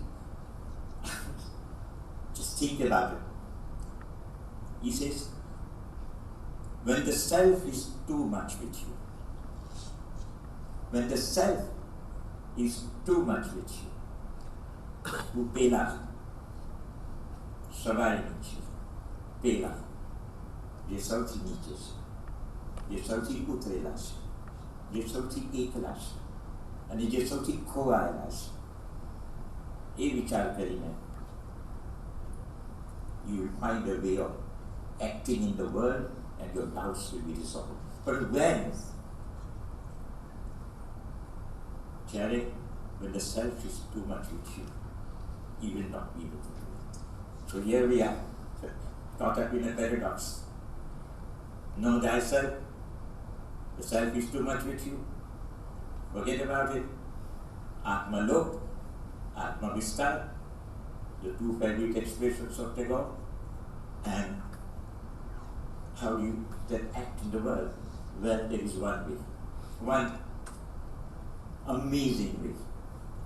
just think about it. He says, when the self is too much with you, when the self is too much with you, હું પેલા સવાય નીચે, પેલા જે સૌથી નીચે છે, જે સૌથી ઉતરેલા છે, જે સૌથી એકલા છે અને જે સૌથી ખોવાયેલા છે, એ વિચાર કરીને you will find a way of acting in the world and your doubts will be resolved. But when the self is too much with you will not be able to do it. So here we are, caught up in a paradox. Know thyself, the self is too much with you, forget about it. Atma Lok, Atma Vistar, the two favorite expressions of Tagore. And how do you then act in the world? Well, there is one way, one amazing way,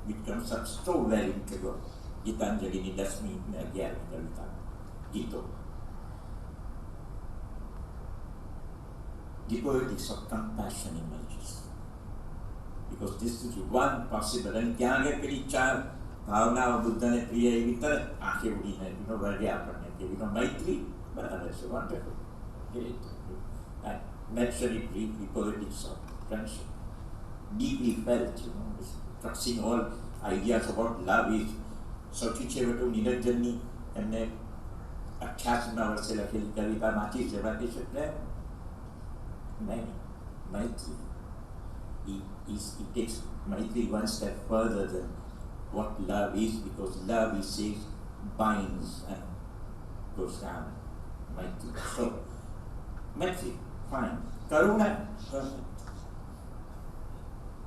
which comes up so well in Tagore. Gitanjali 10મી ને 11મી કવિતા ગીતો. The poetics of compassion emerges, because this is one possible. And ત્યાં આગળ પેલી ચાર ભાવનાઓ બુદ્ધને પ્રિય એવી તરત આંખે ઉડીને વર્ગે આપણને કે મૈત્રી, બરાબર છે, wonderful, great. I mentioned it briefly, poetics of friendship, deeply felt, touching all ideas of what love is. સૌથી છેવટો નિરંજનની એમને 88મા વર્ષે લખેલી કવિતામાંથી જવાથી છે પ્રેમ નહીં, મૈત્રી. It takes Maitri one step further than what love is, because love, he says, binds and goes down. Maitri. So, Maitri, fine. Karuna, perfect.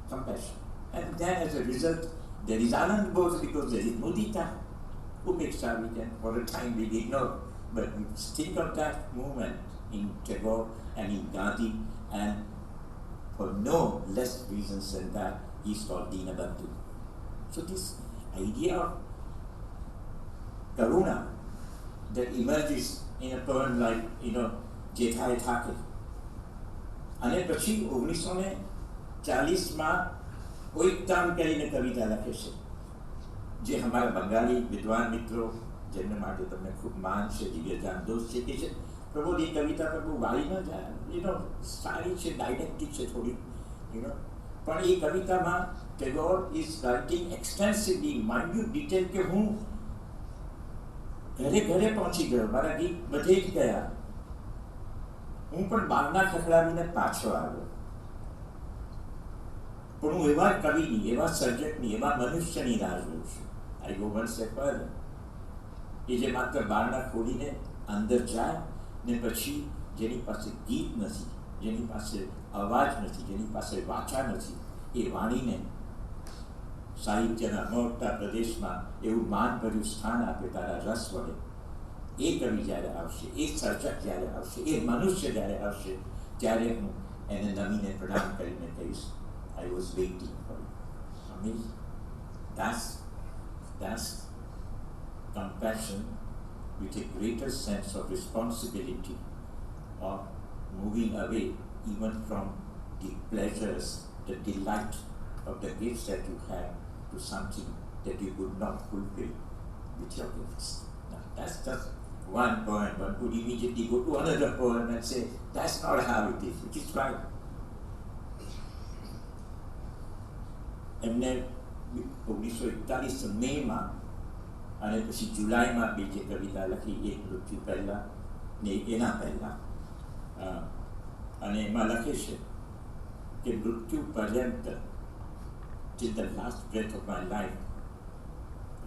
Compassion. And then as a result, there is Anand Bodh, because there is Mudita. Upeksha we can, for a time we ignore. But we think of that movement in Tagore and in Gandhi, and for no less reasons than that, he's called Dinabandhu. So this idea of Karuna that emerges in a poem like, Jethaye Thake. અને પછી 1940 ઓઇકતાન કરીને કવિતા લખે છે, જે અમારા બંગાળી વિદ્વાન મિત્રો જેમને માટે તમને ખૂબ માન છે, દિવ્યજાન દોષ છે, કે છે પ્રબોધ એ કવિતા પર બહુ વાળી ન જાય, સારી છે, ડાયડેક્ટિક છે થોડી, પણ એ કવિતામાં Tagore is writing extensively minute detail કે હું ઘરે ઘરે પહોંચી ગયો, મારા ગીત બધે જ ગયા, હું પણ બારના ખખડાવીને પાછો આવ્યો, પણ હું એવા કવિની, એવા સર્જકની, એવા મનુષ્યની રાહ જોઉં છું. I go one step further. એ જે માત્ર બારણા ખોલીને અંદર જાય ને પછી જેની પાસે ગીત નથી, જેની પાસે અવાજ નથી, જેની પાસે વાચા નથી, એ વાણીને સાહિત્યના મોટા પ્રદેશમાં એવું માનભર્યું સ્થાન આપે તારા રસ વડે. એ કવિ જ્યારે આવશે, એ સર્જક જ્યારે આવશે, એ મનુષ્ય જ્યારે આવશે, ત્યારે હું એને નમીને પ્રણામ કરીને કહીશ, I was waiting for it. Amazing. That's compassion with a greater sense of responsibility of moving away even from the pleasures, the delight of the gifts that you have to something that you could not fulfill with your gifts. Now, that's just one poem. One could immediately go to another poem and say, that's not how it is, which is right. એમને 1941 મેમાં અને પછી જુલાઈમાં બીજી કવિતા લખી, એક મૃત્યુ પહેલાં ને એના પહેલાં, અને એમાં લખે છે કે મૃત્યુ પર્યંત, till the last breath of my life,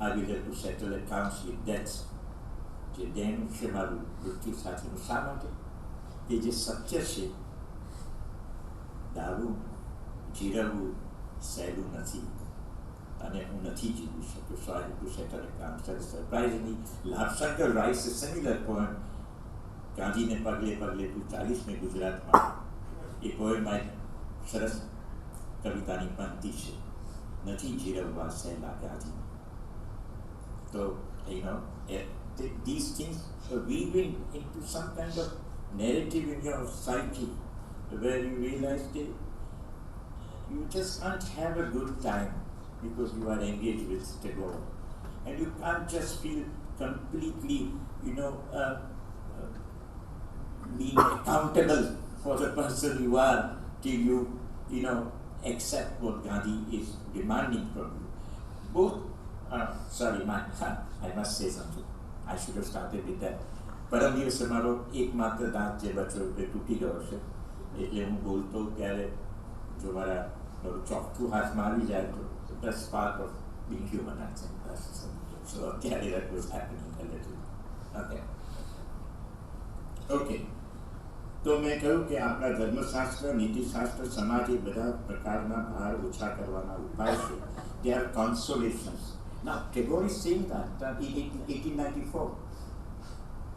I will have to settle accounts with death. જે દેનું છે મારું મૃત્યુ સાથેનું. શા માટે? કે જે સત્ય છે, દારૂ જીરવવું સહેલું નથી અને હું નથી જીવી શકું. So I have to settle accounts. Surprisingly, Labshankar writes a similar poem, ગાંધીને પગલે પગલે તું 40 ગુજરાતમાં. એ પોએમમાં એક સરસ કવિતાની પંક્તિ છે, નથી જીરવવા સહેલા ગાંધી. તો these things are weaving into some kind of narrative in your psyche where you realize that you just can't have a good time because you are engaged with Tagore, and you can't just feel completely, being accountable for the person you are till you, accept what Gandhi is demanding from you. Both, I must say something. I should have started with that. પરમ દિવસે મારો એકમાત્ર દાંત જે બચ્યો તે તૂટી ગયો છે, એટલે હું બોલતો ત્યારે જો મારું ચોખ્ખું હાથમાં આવી જાય તો that's part of being human, I think. So અત્યારે that was happening a little. Okay. તો મેં કહ્યું કે આપણા ધર્મશાસ્ત્ર, નીતિશાસ્ત્ર, સમાજ એ બધા પ્રકારના ભાર ઓછા કરવાના ઉપાય છે. They are consolations. Now, Tagore is saying that in 1894,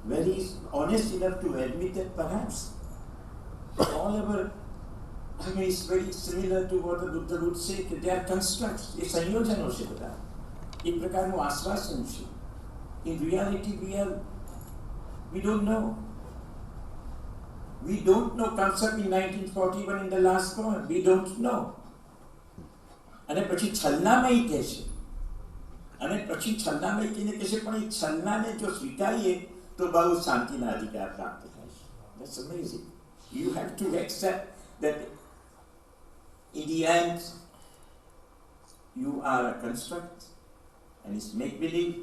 where he is honest enough to admit that perhaps all our, it's very similar to what the Buddha would say, that they are constructs. એ સંયોજનો છે બધા. એક પ્રકારનું આશ્વાસન છે. In reality, we don't know. We don't know concept in 1941 in the last poem. We don't know. અને પછી છલનામય કહે છે. અને પછી છલનામય કહીને કહે છે પણ એ છલનાને જો સ્વીકારીએ તો બહુ શાંતિના અધિકાર પ્રાપ્ત થાય છે. That's amazing. You have to accept that in the end you are a construct and it's make-believe,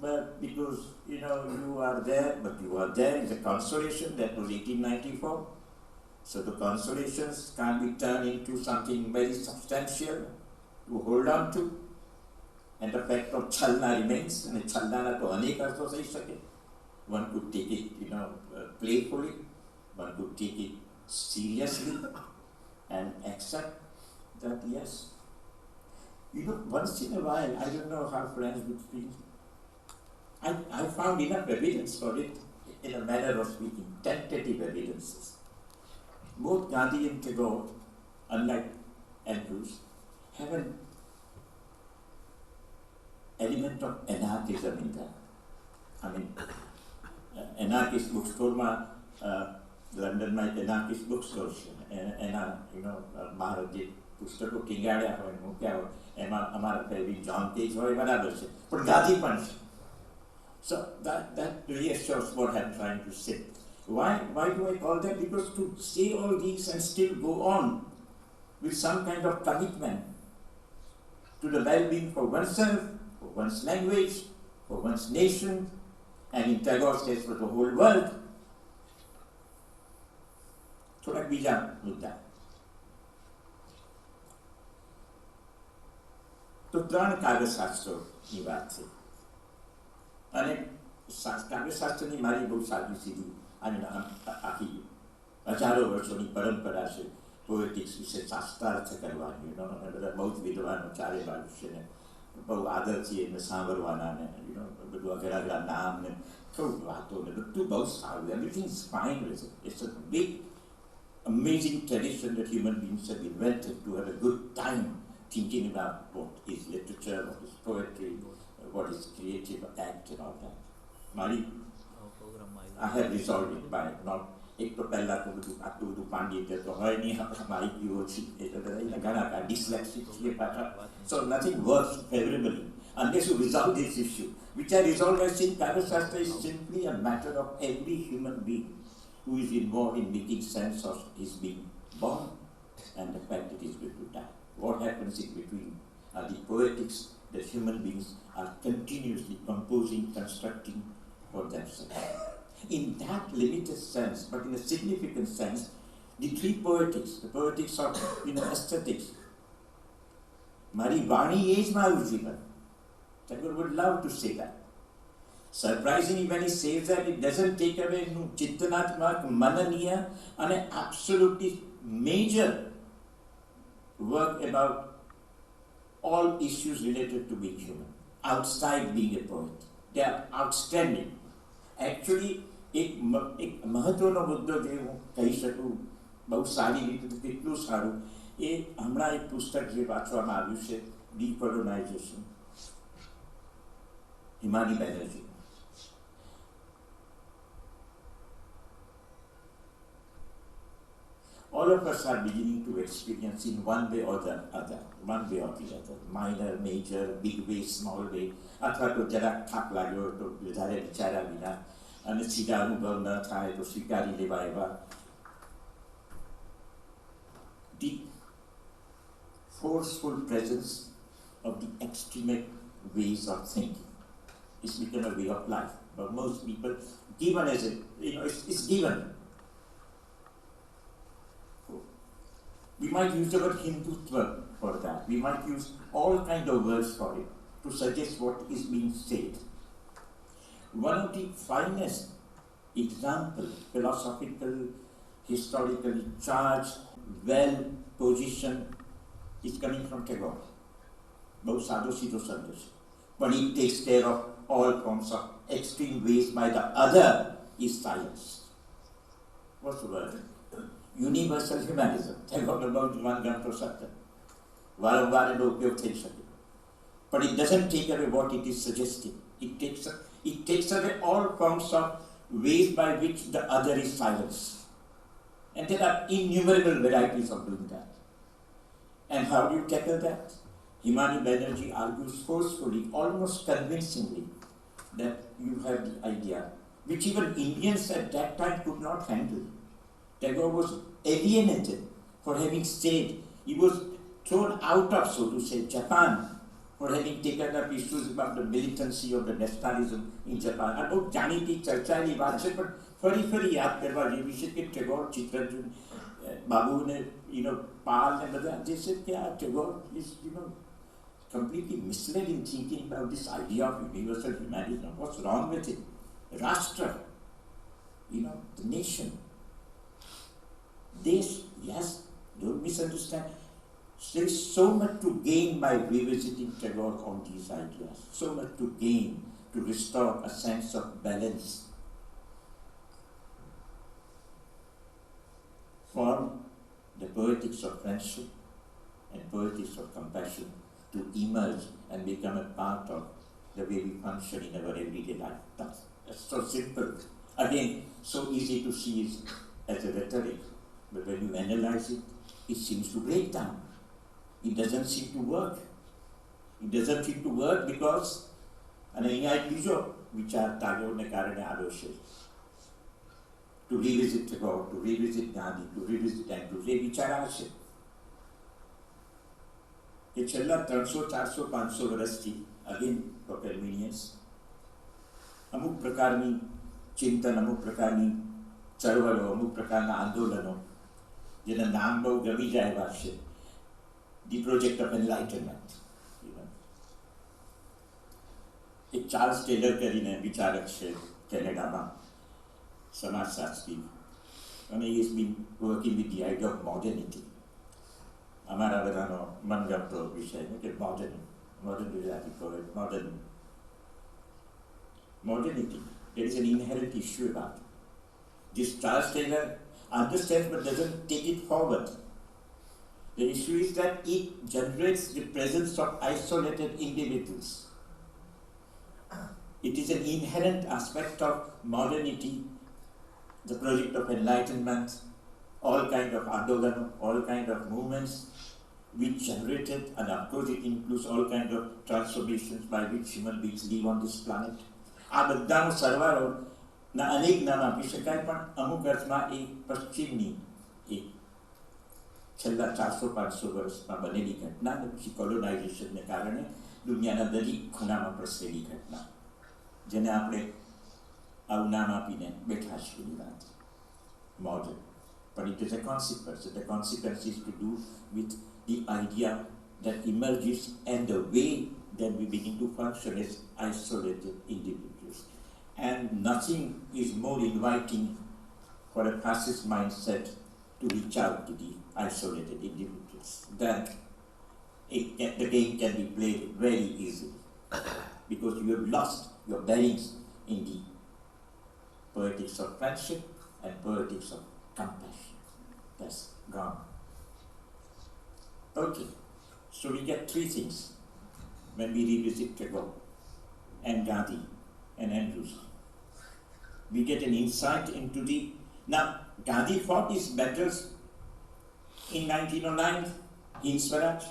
but because you are there, but you are there is a consolation. That was 1894. So the consolations can't be turned into something very substantial to hold on to. And the fact of chalna remains. And chalna na to anek artho sahi શકે. One could take it, playfully. One could take it seriously and accept that, yes. Once in a while, I don't know how friends would feel. I found enough evidence for it, in a manner of speaking, tentative evidences. Both Gandhi and Tagore unlike Andrews, have an element of anarchism in that. I mean, anarchist bookstore લંડનમાં એક એનાર્કિસ્ટ બુક સ્ટોર છે એના બહાર જે પુસ્તકો ટીંગાડ્યા હોય મૂક્યા હોય એમાં અમારા ફેવરિટ જ્હોન કેજ હોય બરાબર છે પણ ગાંધી પણ છે. So that reassures what I'm trying to say. Why do I call that? Because to say all these and still go on with some kind of commitment to the well-being for oneself, for one's language, for one's nation, and in Tagore's case for the whole world. થોડાક બીજા મુદ્દા. તો 3 કાવ્યશાસ્ત્રોની વાત છે અને કાવ્યશાસ્ત્રની મારી બહુ સાદી સીધી આખી હજારો વર્ષોની પરંપરા છે પોએટિક્સ વિશે શાસ્ત્રાર્થ કરવાની. અને બધા બહુ જ વિદ્વાનો ચારે બાજુ છે ને બહુ આદરથી એમને સાંભળવાના ને બધું અઘરા અઘરા નામ ને થોડુંક વાતો ને બધું બહુ સારું. Everything is fine with it. It's a big amazing tradition that human beings have invented to have a good time thinking about what is literature, what is poetry, what is creative act and all that. I have resolved it by not એક તો પહેલાં તો બધું આટલું બધું પાંડિત્ય તો હોય નહીં, માહિતી ઓછી એટલે બધા ઘણા ડિસ્લેક્સિક છીએ પાછા. So nothing works favorably unless you resolve this issue, which I resolved by saying Kavyashastra is simply a matter of every human being who is involved in making sense of his being born and the fact that he is going to die. What happens in between are the poetics that human beings are continuously composing, constructing for themselves. In that limited sense, but in a significant sense, the 3 poetics, the poetics of aesthetics, Mari Vani is Marujivan. Tagore would love to say that. Surprisingly, when he says that, it doesn't take away Chittanatmak, Mananiya, and an absolutely major work about all issues related to being human, outside being a poet. They are outstanding. Actually, એક મહત્વનો મુદ્દો જે હું કહી શકું બહુ સારી રીતે તો કેટલું સારું એ હમણાં એક પુસ્તક જે વાંચવામાં આવ્યું છે ડીકોલોનાઇઝેશન, Himani Banerjee. All of us are beginning to experience in one way or the other, minor, major, big way, small way, અથવા તો જરાક થાક લાગ્યો તો વધારે વિચાર્યા વિના અને સીધા અનુભવ ન થાય તો સ્વીકારી લેવા એવા. The forceful presence of the extremate ways of thinking is become a way of life. But most people, given as it's given. We might use the word Hindutva for that. We might use all kind of words for it to suggest what is being said. One of the finest examples, philosophical, historically charged, well-positioned, is coming from Tagore. Both Sadhu Siddho Sandesh. But he takes care of all forms of extreme ways by the other is science. What's the word? Universal humanism. Tagore about one Granth Satya. વારંવાર એનો ઉપયોગ થઈ શકે. But it doesn't take away what it is suggesting. It takes away all forms of ways by which the other is silenced. And there are innumerable varieties of doing that. And how do you tackle that? Himani Banerjee argues forcefully, almost convincingly, that you have the idea, which even Indians at that time could not handle. Tagore was alienated for having stayed. He was thrown out of, so to say, Japan for having taken up issues about the militancy of the nationalism in Japan. આ બહુ જાણીતી ચર્ચાની વાત છે, પણ ફરી યાદ કરવા જેવી છે કે ટેગોર, ચિત્તરંજન બાબુ ને પાલ ને બધા જે છે કે આ Tagore is completely misled in thinking about this idea of universal humanism. What's wrong with it? Rashtra, the nation. Desh, yes, don't misunderstand. There is so much to gain by revisiting Tagore on these ideas, so much to gain to restore a sense of balance. For the poetics of friendship and poetics of compassion to emerge and become a part of the way we function in our everyday life. That's so simple. Again, so easy to see as a rhetoric, but when you analyze it, it seems to break down. It doesn't seem to work. It doesn't seem to work because, અને અહીંયા એક બીજો વિચાર ટાગોરને કારણે આવ્યો છે, to revisit Tagore, to revisit Gandhi, to revisit Andrews. એ વિચાર આ છે કે છેલ્લા 300, 400, 500 વર્ષથી, again for convenience, અમુક પ્રકારની ચિંતન, અમુક પ્રકારની ચળવળો, અમુક પ્રકારના આંદોલનો, જેના નામ બહુ ગમી જાય એવા છે, the project of enlightenment. એક ચાર્લ્સ ટેલર કરીને વિચારક છે કેનેડામાં, સમાજશાસ્ત્રી, અને he has been working with the idea of modernity. અમારા બધાનો મનગમતો વિષય કે modern Gujarati poet, modernity. There is an inherent issue about it. This Charles Taylor understands but doesn't take it forward. The issue is that it generates the presence of isolated individuals. It is an inherent aspect of modernity, the project of enlightenment, all kind of andolan, all kind of movements which generated, and of course it includes all kind of transformations by which human beings live on this planet. આ બધાનો સરવાળો ના અનેક નામ આપી શકાય, પણ અમુક અર્થમાં એ પશ્ચિમની એક છેલ્લા 400-500 વર્ષમાં બનેલી ઘટના, અને પછી કોલોનાઇઝેશનને કારણે દુનિયાના દરેક ખૂણામાં પ્રસરેલી ઘટના, જેને આપણે આવું નામ આપીને બેઠા છીએ વાત modern. But it is a consequence. The consequence is to do with the idea that emerges and the way that we begin to function as isolated individuals. And nothing is more inviting for a fascist mindset to reach out to the isolated individuals than the game can be played very easily, because you have lost your bearings in the poetics of friendship and poetics of compassion. That's gone. Okay, so we get three things when we revisit Tagore and Gandhi and Andrews. We get an insight into the... Now, Gandhi fought his battles in 1909 in Swaraj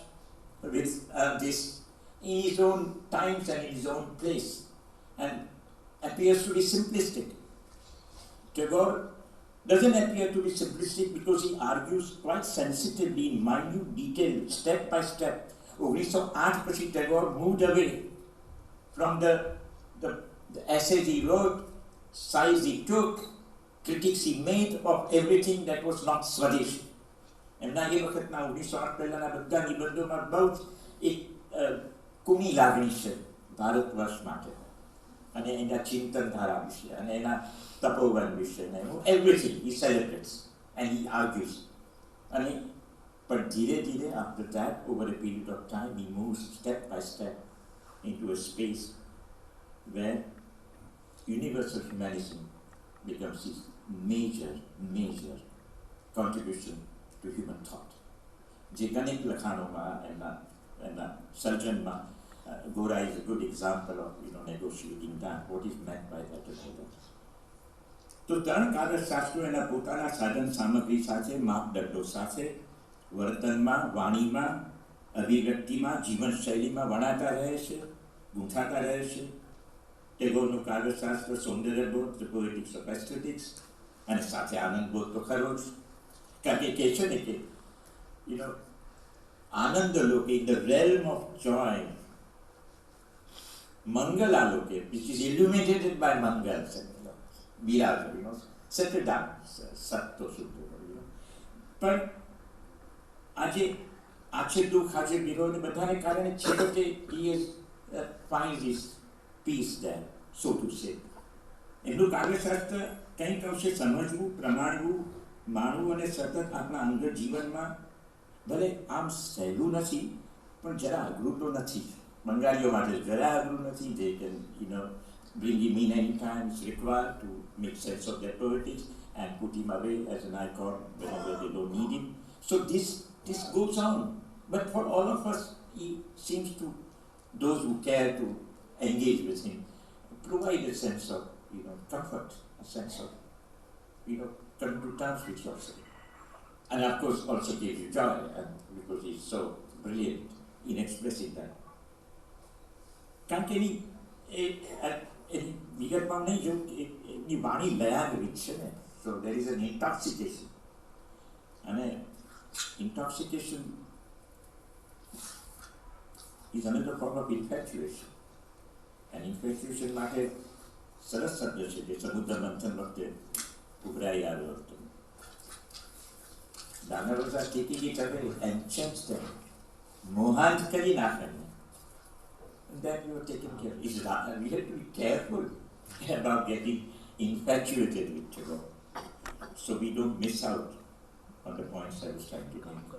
with this in his own times and in his own place, and appears to be simplistic. Tagore doesn't appear to be simplistic because he argues quite sensitively in minute detail, step by step. 1908 પછી Tagore moved away from the essays he wrote, size he took, critics he made of everything that was not Swadeshi. એમના એ વખતના 1908 પહેલાના બધા નિબંધોમાં બહુ એક કુમી લાગણી છે ભારત વર્ષ માટે, અને એના ચિંતનધારા વિશે, અને એના તપોવન વિશે, everything he celebrates and he argues. અને but ધીરે ધીરે after that, over a period of time, he moves step by step into a space where universal humanism becomes his major contribution to human thought. જે ગણિત લખાણોમાં એમના સર્જનમાં Gora is a good example of negotiating that, what is meant by that. તો ત્રણ કાગળશાસ્ત્રો એના પોતાના સાધન સામગ્રી સાથે, માપદંડો સાથે, વર્તનમાં, વાણીમાં, અભિવ્યક્તિમાં, જીવનશૈલીમાં વણાતા રહે છે, ગૂંથાતા રહે છે. ટેગોરનું કાવ્યશાસ્ત્ર સૌંદર્યબોધ, the poetics of aesthetics, અને સાથે આનંદબોધ તો ખરો જ, કારણ કે કહે છે ને કે આનંદ લોકે, in the realm of joy, Mangala loke, which is illuminated by Mangal, Viraja, settle down, Satto Sutta. પણ આજે દુઃખ, આજે વિરોધ, બધાને કારણે છેવટે he finds his peace there, so to say. એમનું કાવ્યશાસ્ત્ર કંઈક અંશે સમજવું, પ્રમાણવું, માણવું અને સતત આપણા અંગત જીવનમાં ભલે આમ સહેલું નથી, પણ જરા અઘરું તો નથી. બંગાળીઓ માટે જરા અઘરું નથી. They can bring him in any time it's required to make sense of their poetics and put him away as an icon whenever they don't need him. So this goes on. But for all of us, he seems to, those who care to engage with him, provide a sense of, comfort, a sense of, coming to terms with yourself. And of course also gives you joy, because he's so brilliant in expressing that. કારણ કે એની વિગતમાં નહીં જો એની વાણી લયાન્વિત છે ને, so there is an intoxication. અને intoxication is another form of infatuation. And infatuation માટે સરસ શબ્દ છે જે સમુદ્ર મંથન વખતે ઉભરાઈ આવ્યો હતો. દાનવ was taking it away and changed them. મોહાંત કરી નાખે. That you are taking care of. We have to be careful about getting infatuated with Tagore, so we don't miss out on the points I was trying to make.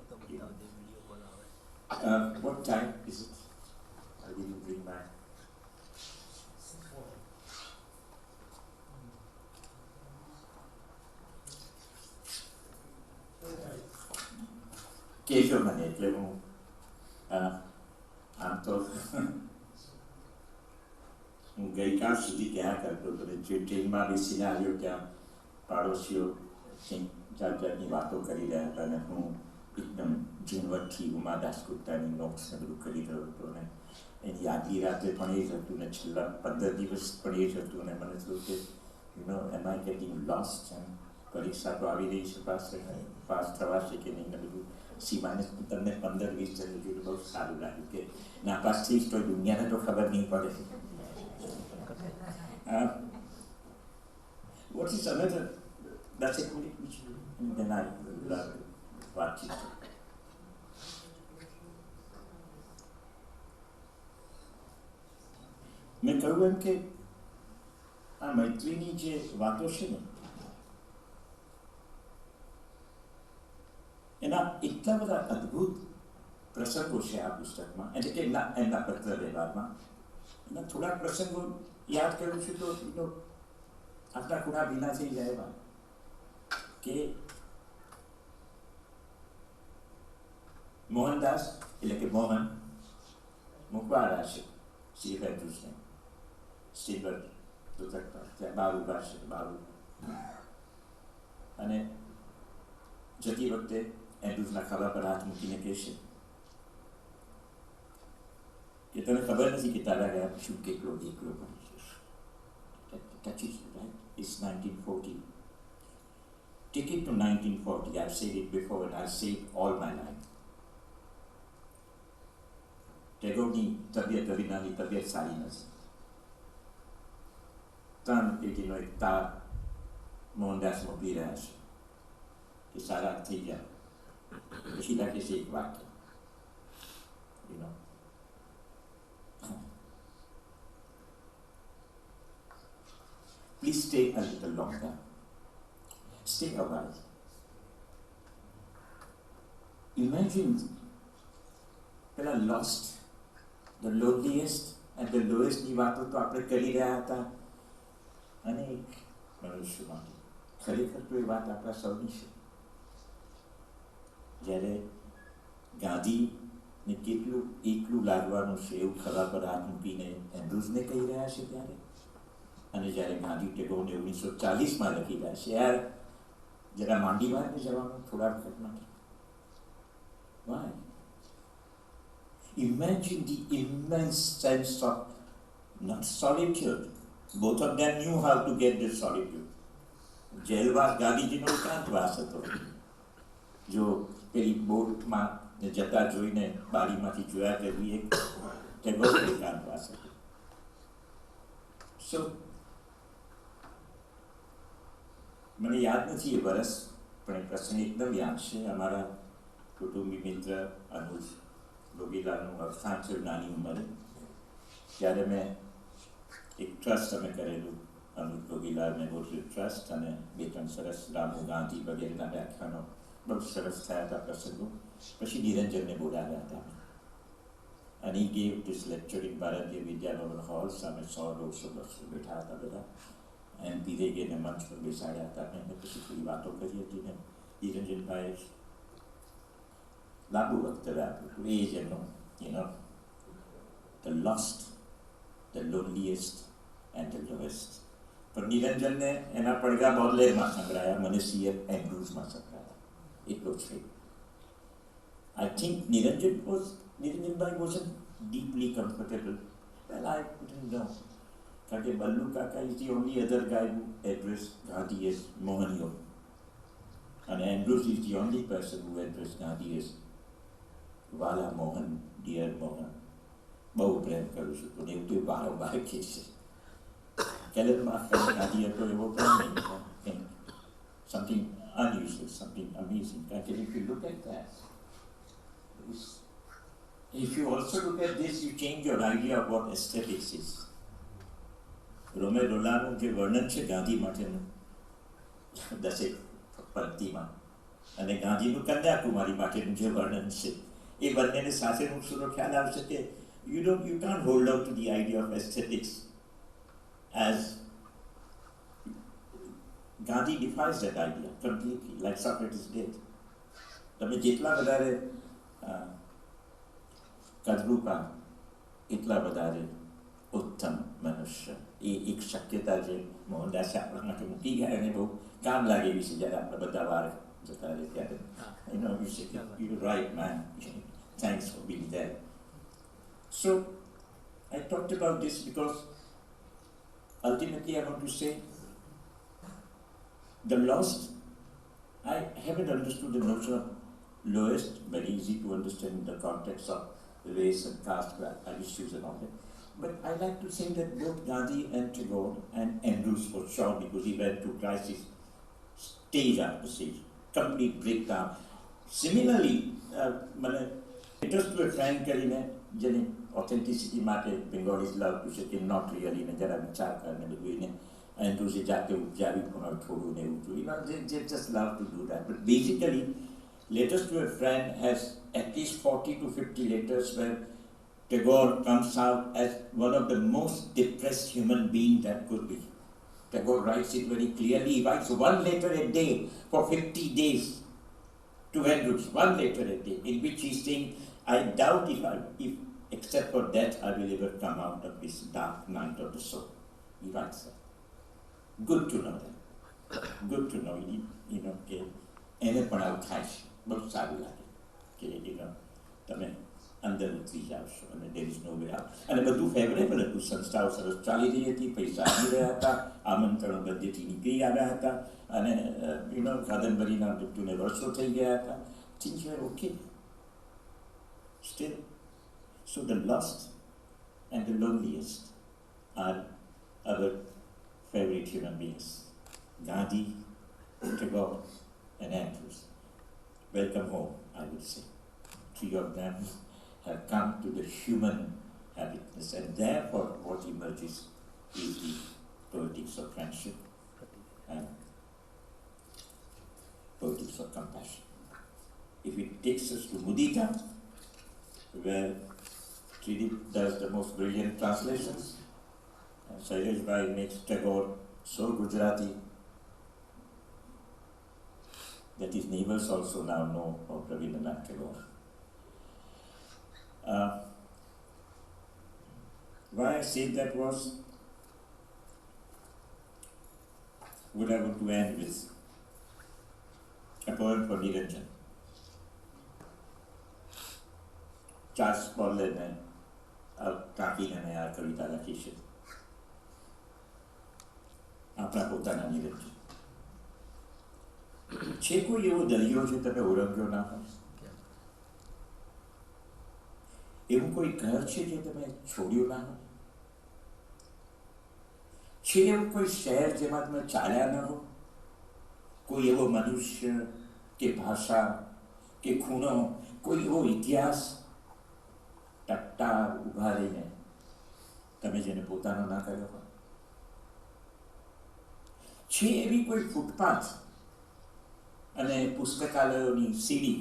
What time is it? I didn't bring my. Keshav મને એટલે હું આમ તો હું ગઈકાલ સુધી ક્યાં કરતો હતો, જે ટ્રેનમાં બેસીને આવ્યો ત્યાં પાડોશીઓ કંઈક જાત જાતની વાતો કરી રહ્યા હતા અને હું એકદમ ઝીણવટથી ઉમા દાસગુપ્તાની નોટ્સને બધું કરી રહ્યો હતો. અને એની આગલી રાતે પણ એ જ હતું ને છેલ્લા 15 દિવસ પણ એ જ હતું. અને મને થયું કે એમ આઈ ગેટિંગ લોસ્ટ, એમ પરીક્ષા તો આવી રહી છે, પાસ થવાશે કે નહીં ને બધું. સિવાને તમને 15-20 જણ જોયું બહુ સારું લાગ્યું કે નાપાસ થઈશ તો દુનિયાને તો ખબર નહીં પડે. What is another? That's a good issue. And then I watch it. મેં કહ્યું એમ કે આ મૈત્રીની જે વાતો છે ને એના એટલા બધા અદ્ભુત પ્રસંગો છે આ પુસ્તકમાં, એટલે કે એમના પત્ર વ્યવહારમાં. એના થોડાક પ્રસંગો યાદ કરું છું તો આપણા ખૂણા ભીના થઈ જાય એવા કે મોહનદાસ એટલે કે મોહન મૂકવા આવ્યા છે શ્રી એન્ડ્રુસને સ્ટીવર ત્યાં બહાર ઊભા છે બારું, અને જતી વખતે એન્ડ્રુસના ખભા પર હાથ મૂકીને કહેશે કે તને ખબર નથી કે તારા ગયા શું કેટલો એકલો બની જશે. Touches you, right? It's 1940. Take it to 1940. I've said it before and I'll say it all my life. ટેગોરની તબિયત રવિનાની તબિયત સારી નથી. 3 પેટીનો એક તાર મોહનદાસ મોકલી રહ્યા છે કે સારા થઈ ગયા. પછી લાગે છે એક વાક્ય, please stay a little longer. Stay a while. Imagine પેલા lost, the loneliest and the lowest ની વાતો તો આપણે કરી રહ્યા હતા અનેક મનુષ્ય માટે. ખરેખર તો એ વાત આપણા સૌની છે. જ્યારે ગાંધીને કેટલું એકલું લાગવાનું છે એવું ખભા પર હાથ મૂકીને એન્ડ્રુસને કહી રહ્યા છે ત્યારે, અને જ્યારે ગાંધી ટેગોરને 1940માં લખી રહ્યા છે, યાર જરા માંડી વારને જવાનું થોડા વખત માટે. Why? Imagine the immense sense of not solitude. Both of them knew how to get this solitude. જેલવાસ ગાંધીજીનો એકાંતવાસ હતો. જો પેલી બોટમાં જતા જોઈને બારીમાંથી જોયા કરવી એક ટેગોરનો એકાંતવાસ હતો. સો મને યાદ નથી એ વર્ષ, પણ એ પ્રસંગ એકદમ યાદ છે. અમારા કુટુંબી મિત્ર અનુજ રોગીલાલનું અવસાન થયું નાની ઉંમરે, ત્યારે મેં એક ટ્રસ્ટ અમે કરેલું, અનુજ રોગીલાલ મેમોરિયલ ટ્રસ્ટ, અને 2-3 સરસ રામુ ગાંધી વગેરેના વ્યાખ્યાનો બહુ સરસ થયા હતા પ્રસંગો. પછી નિરંજનને બોલાવ્યા હતા અને he gave this lecture in ભારતીય વિદ્યાભવન હોલ. સામે 100-150 બેઠા હતા બધા. એમપી રેગેને મંચ પર બેસાડ્યા હતા અને પછી થોડી વાતો કરી હતી ને નિરંજનભાઈ લાંબુ વક્તવ્ય આપ્યું હતું. એ જ એમનો the lost, the loneliest and the lowest. પણ નિરંજનને એના પડઘા બોડલેરમાં સંકળાયા, મને C.F. એન્ડ્રુઝમાં સંકળાયા. એટલો છે. I think Niranjanbhai wasn't deeply comfortable. Well, I didn't know. કારણ કે બલ્લુ કાકા is the only other guy who addressed Gandhi as Mohanio. And Andrews is the only person who addressed Gandhi as Wala Mohan, dear Mohan. બહુ પ્રેમ કરું છું, પણ એવું તો વારંવાર કહે છે. કેલેનમાં ગાંધી હતો એવો પ્રેમ નહીં. Something unusual, something amazing. If you look at that, if you also look at this, you change your idea of what aesthetics is. રોમે રોલાનું જે વર્ણન છે ગાંધી માટેનું 10 પંક્તિમાં, અને ગાંધીનું કન્યાકુમારી માટેનું જે વર્ણન છે, એ બંનેને સાથે મૂકશો ખ્યાલ આવશે કે you can't hold on to the idea of aesthetics as Gandhi defies that idea completely, like Socrates did. તમે જેટલા વધારે કદરૂપા એટલા વધારે ઉત્તમ મનુષ્ય. એ એક શક્યતા જે મોહનદાસ આપણા માટે મૂકી ગયા, એને બહુ કામ લાગે એવી છે. જ્યારે આપણે બધા વાર જતા રહે ત્યારે you're right, man. Thanks for being there. So I talked about this because ultimately I want to say the lost, I haven't understood the notion of lowest, very easy to understand in the context of race and caste issues and all that. But I like to think that both Gandhi and Tagore and Andrews for sure, because he went to crisis stage after stage, complete breakdown. Similarly, just to a friend કરીને જેની ઓથેન્ટિસિટી માટે બેંગોલીઝ લવ ટુ છે કે નોટ રિયલી ને જરા વિચાર કરીને બધું એને એન્ડ્રુઝે જાતે ઉપજાવી પણ થોડું ને એવું જોયું. They just love to do that. But basically, Letters to a Friend has at least 40 to 50 letters where Tagore comes out as one of the most depressed human beings that could be. Tagore writes it very clearly. He writes one letter a day for 50 days to Andrews, one letter a day, in which he's saying, I doubt if except for that, I will ever come out of this dark night of the soul. He writes that. Good to know that. Good to know, કે એને પણ આવું થાય છે. બહુ સારું લાગે કે તમે અંદર ઉતરી જાઓ છો અને there is no way out. અને બધું ફેવરેબલ હતું. સંસ્થાઓ સરસ ચાલી રહી હતી, પૈસા આવી રહ્યા હતા, આમંત્રણો બધેથી નીકળી આવ્યા હતા, અને કાદંબરીના મૃત્યુને વર્ષો થઈ ગયા હતા. Things were okay. Still, so the lost and the loneliest are our favorite human beings. Gandhi, Tagore, and Andrews. Welcome home, I would say. 3 of them have come to the human happiness, and therefore what emerges is the politics of friendship and politics of compassion. If it takes us to Mudita, where Tridip does the most brilliant translations, and Shailesh Bhai makes Tagore so Gujarati that his neighbors also now know of Rabindranath Tagore. Why I said that was, what I want to end with a poem for Niranjan. Charles બોર્લેને કાપીને મેં આ કવિતા લખી છે. આપણા પોતાના નિરંજન. છે કોઈ એવો દરિયો જે તમે ઓળંગ્યો ના હોય? એવું કોઈ ઘર છે જે તમે છોડ્યું ના હોય? છે એવું કોઈ શહેર જેમાં તમે ચાલ્યા ન હો? કોઈ એવો મનુષ્ય કે ભાષા કે ખૂણો, કોઈ એવો ઇતિહાસ ટકતા ઊભા રહીને તમે જેને પોતાનો ના કર્યો હોય? છે એવી કોઈ ફૂટપાથ અને પુસ્તકાલયોની સીડી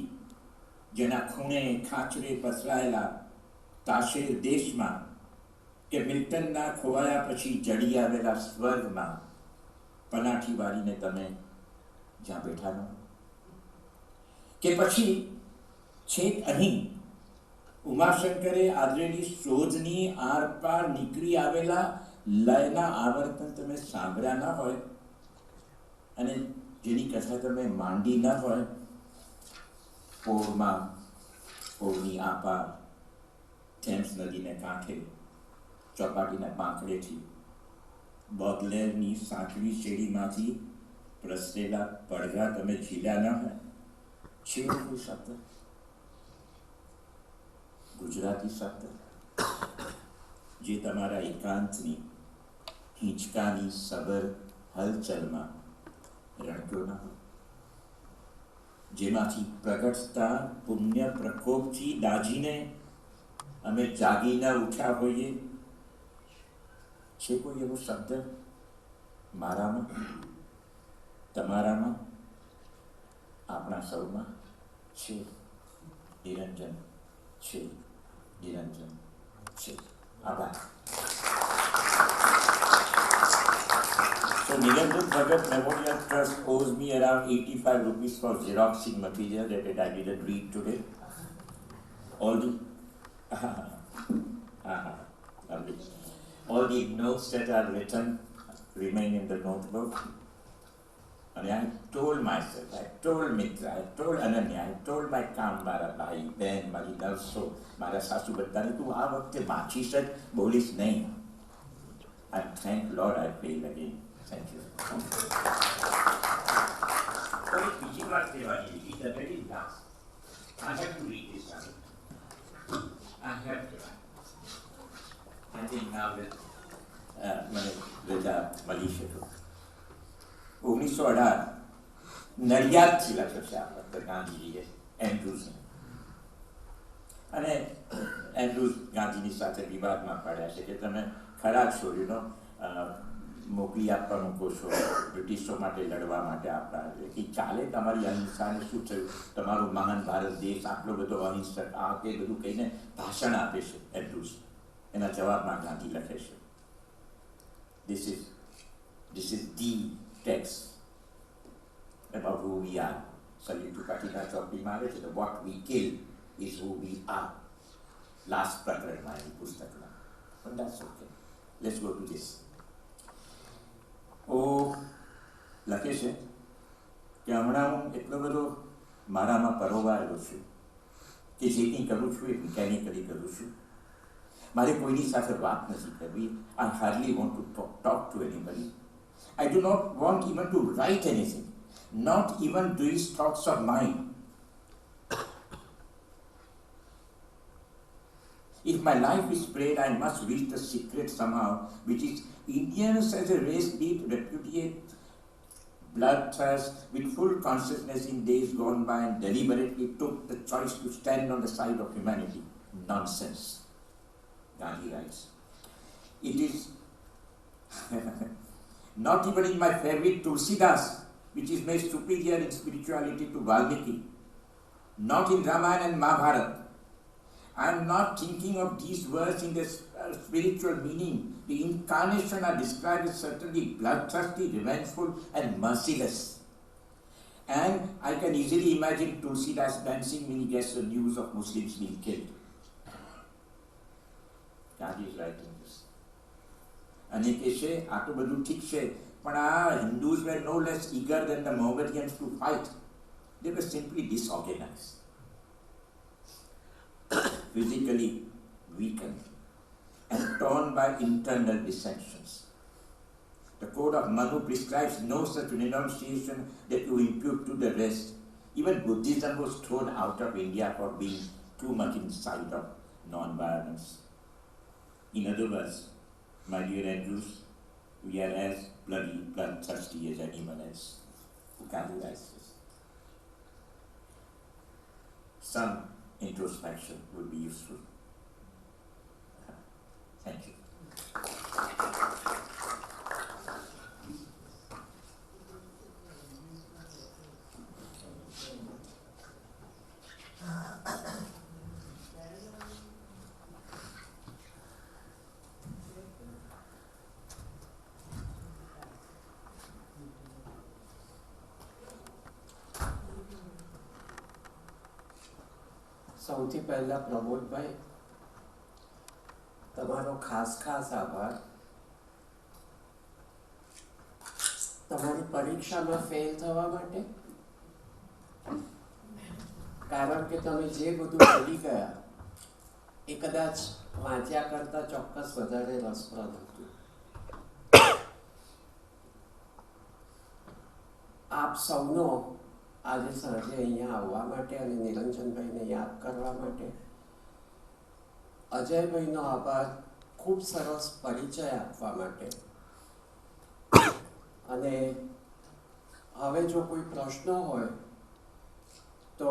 જેના ખૂણે ખાંચરે પસરાયેલા તાશેર દેશમાં કે મિલ્ટનના ખોવાયા પછી જડી આવેલા સ્વર્ગમાં પલાઠી વાળીને તમે જ્યાં બેઠા ન? કે પછી છેક અહીં ઉમાશંકરે આદરેલી શોધની આરપાર નીકળી આવેલા લયના આવર્તન તમે સાંભળ્યા ન હોય અને જેની કથા તમે માંડી ન હોય, પોળની આપાર થેમ્સ નદીને કાંઠે ચોપાટીના પાંખડેથી બોધલેરની સાંકડી શેરીમાંથી પ્રસરેલા પડઘા તમે ઝીલ્યા ન હોય, છેવટો કોઈ શબ્દ, ગુજરાતી શબ્દ જે તમારા એકાંતની હિંચકાની સબર હલચલમાં રણક્યો ન હોય, જેમાંથી પ્રગટતા પુણ્ય પ્રકોપથી દાજીને અમે જાગી ન ઉઠ્યા હોઈએ, છે કોઈ એવો શબ્દ મારામાં, તમારામાં, આપણા સૌમાં? છે નિરંજન, છે નિરંજન, છે. આભાર. So Niranjan Bhagat Memorial Trust owes me around 85 rupees for xeroxing material that I didn't read today. All the lovely. All the notes that are written remain in the notebook. And I told myself, I told Mitra, I told Ananya, I told my કામ મારા ભાઈ બહેન મારી નર્સો મારા સાસુ બધાને તું આ વખતે વાંચીશ જ, બોલીશ નહીં. And thank Lord I failed again. Thank you. But બીજી વાત કહેવાની હતી, the very last. I have to read this one. I have to. I think now that મને રજા મળી શકે. 1918 નડિયાદથી લખ્યો છે આ પત્ર ગાંધીજીએ એન્ડ્રુઝને, અને એન્ડ્રુઝ ગાંધીની સાથે વિવાદમાં પડ્યા છે કે તમે ખરા છો, મોકલી આપવાનું કહો છો બ્રિટિશો માટે લડવા માટે આપણા, કે ચાલે તમારી અહિંસાને શું થયું, તમારો મહાન ભારત દેશ આટલો બધો અહિંસક આ કે બધું કહીને ભાષણ આપે છે એન્ડ્રુઝ. એના જવાબમાં ગાંધી લખે છે, This is the text about who we are. Salute Katina Choppi મારે છે, what we kill is who we are. Last પ્રકરણમાં એની પુસ્તકમાં. But that's okay. Let's go to this. લખે છે કે હમણાં હું એટલો બધો મારામાં પરોવાયેલો છું કે જે કંઈ કરું છું એ મિકેનિકલી કરું છું. મારે કોઈની સાથે વાત નથી કરવી. I hardly want to talk to anybody. I do not want even to write anything, not even these thoughts of mine. If my life is spread, I must reach the secret somehow, which is Indians as a race did repudiate bloodthirst with full consciousness in days gone by and deliberately took the choice to stand on the side of humanity. Nonsense, Gandhi writes. It is not even in my favorite Tulsidas, which is made superior in spirituality to Valmiki, not in Ramayana and Mahabharata. I am not thinking of these words in the spiritual meaning. The incarnation are described as certainly bloodthirsty, revengeful and merciless. And I can easily imagine Tulsidas dancing when he gets the news of Muslims being killed. Gandhi is writing this. અને કે છે આટલું બધું ઠીક છે, પણ આ Hindus were no less eager than the Mohammedans to fight. They were simply disorganized, physically weakened and torn by internal dissensions. The code of Manu prescribes no such renunciation that you impute to the rest. Even Buddhism was thrown out of India for being too much in sight of non-violence. In other words, my dear Andrews, we are as bloodthirsty as anyone else who canalizes. Some introspection would be useful. Thank you. સૌથી પહેલા પ્રમોદભાઈ, તમારો ખાસ આભાર. તમારી પરીક્ષામાં ફેલ થવા માટે, કારણ કે તમે જે બધું ભૂલી ગયા એ કદાચ વાંચ્યા કરતાં ચોક્કસ વધારે રસપ્રદ હતું. આપ સૌનો આજે સાંજે અહીંયા આવવા માટે અને નિરંજનભાઈને યાદ કરવા માટે, અજયભાઈનો આભાર ખૂબ સરસ પરિચય આપવા માટે. અને હવે જો કોઈ પ્રશ્નો હોય તો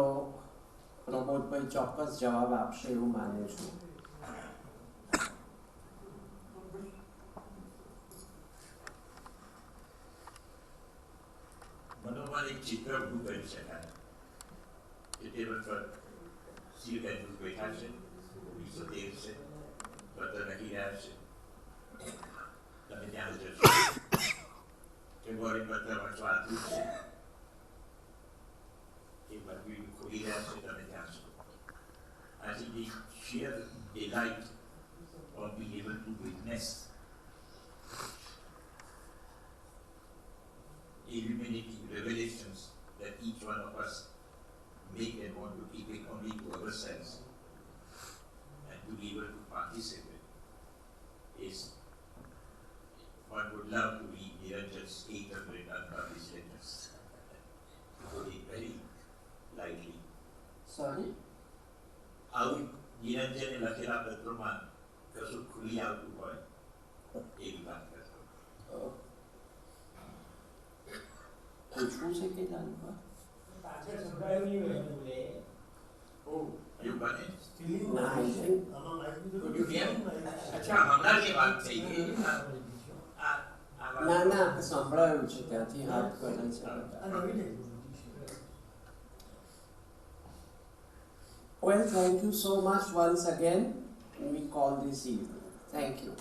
પ્રમોદભાઈ ચોક્કસ જવાબ આપશે એવું માનું છું. મનોમાં એક ચિત્ર ઊભું કરી શકાય કે ટેબલ પર શિવકાજી બેઠા છે, 213 છે, પત્ર લખી રહ્યા છે, તમે ત્યાં જશો. ફેબ્રુઆરી પત્ર વાંચવા આતુર છે, એ બધું ખોલી રહ્યા છે, તમે ત્યાં છો. I think the sheer delight of being able to witness illuminating revelations that each one of us make and want to keep it only to ourselves and to be able to participate is, one would love to read Niranjan's 800 unpublished letters. To put it very lightly. Sorry? આવું નિરંજને લખેલા પત્રોમાં કશું ખુલી આવતું હોય એવી વાત કરતો. પૂછવું છે કે જાણવા? એવું બને? ના, Could you hear? અચ્છા, હમણાં જે વાત થઈ ગઈ ના સંભળાયું છે, ત્યાંથી હાથ કરે છે. Well, thank you so much once again. We call this evening. Thank you.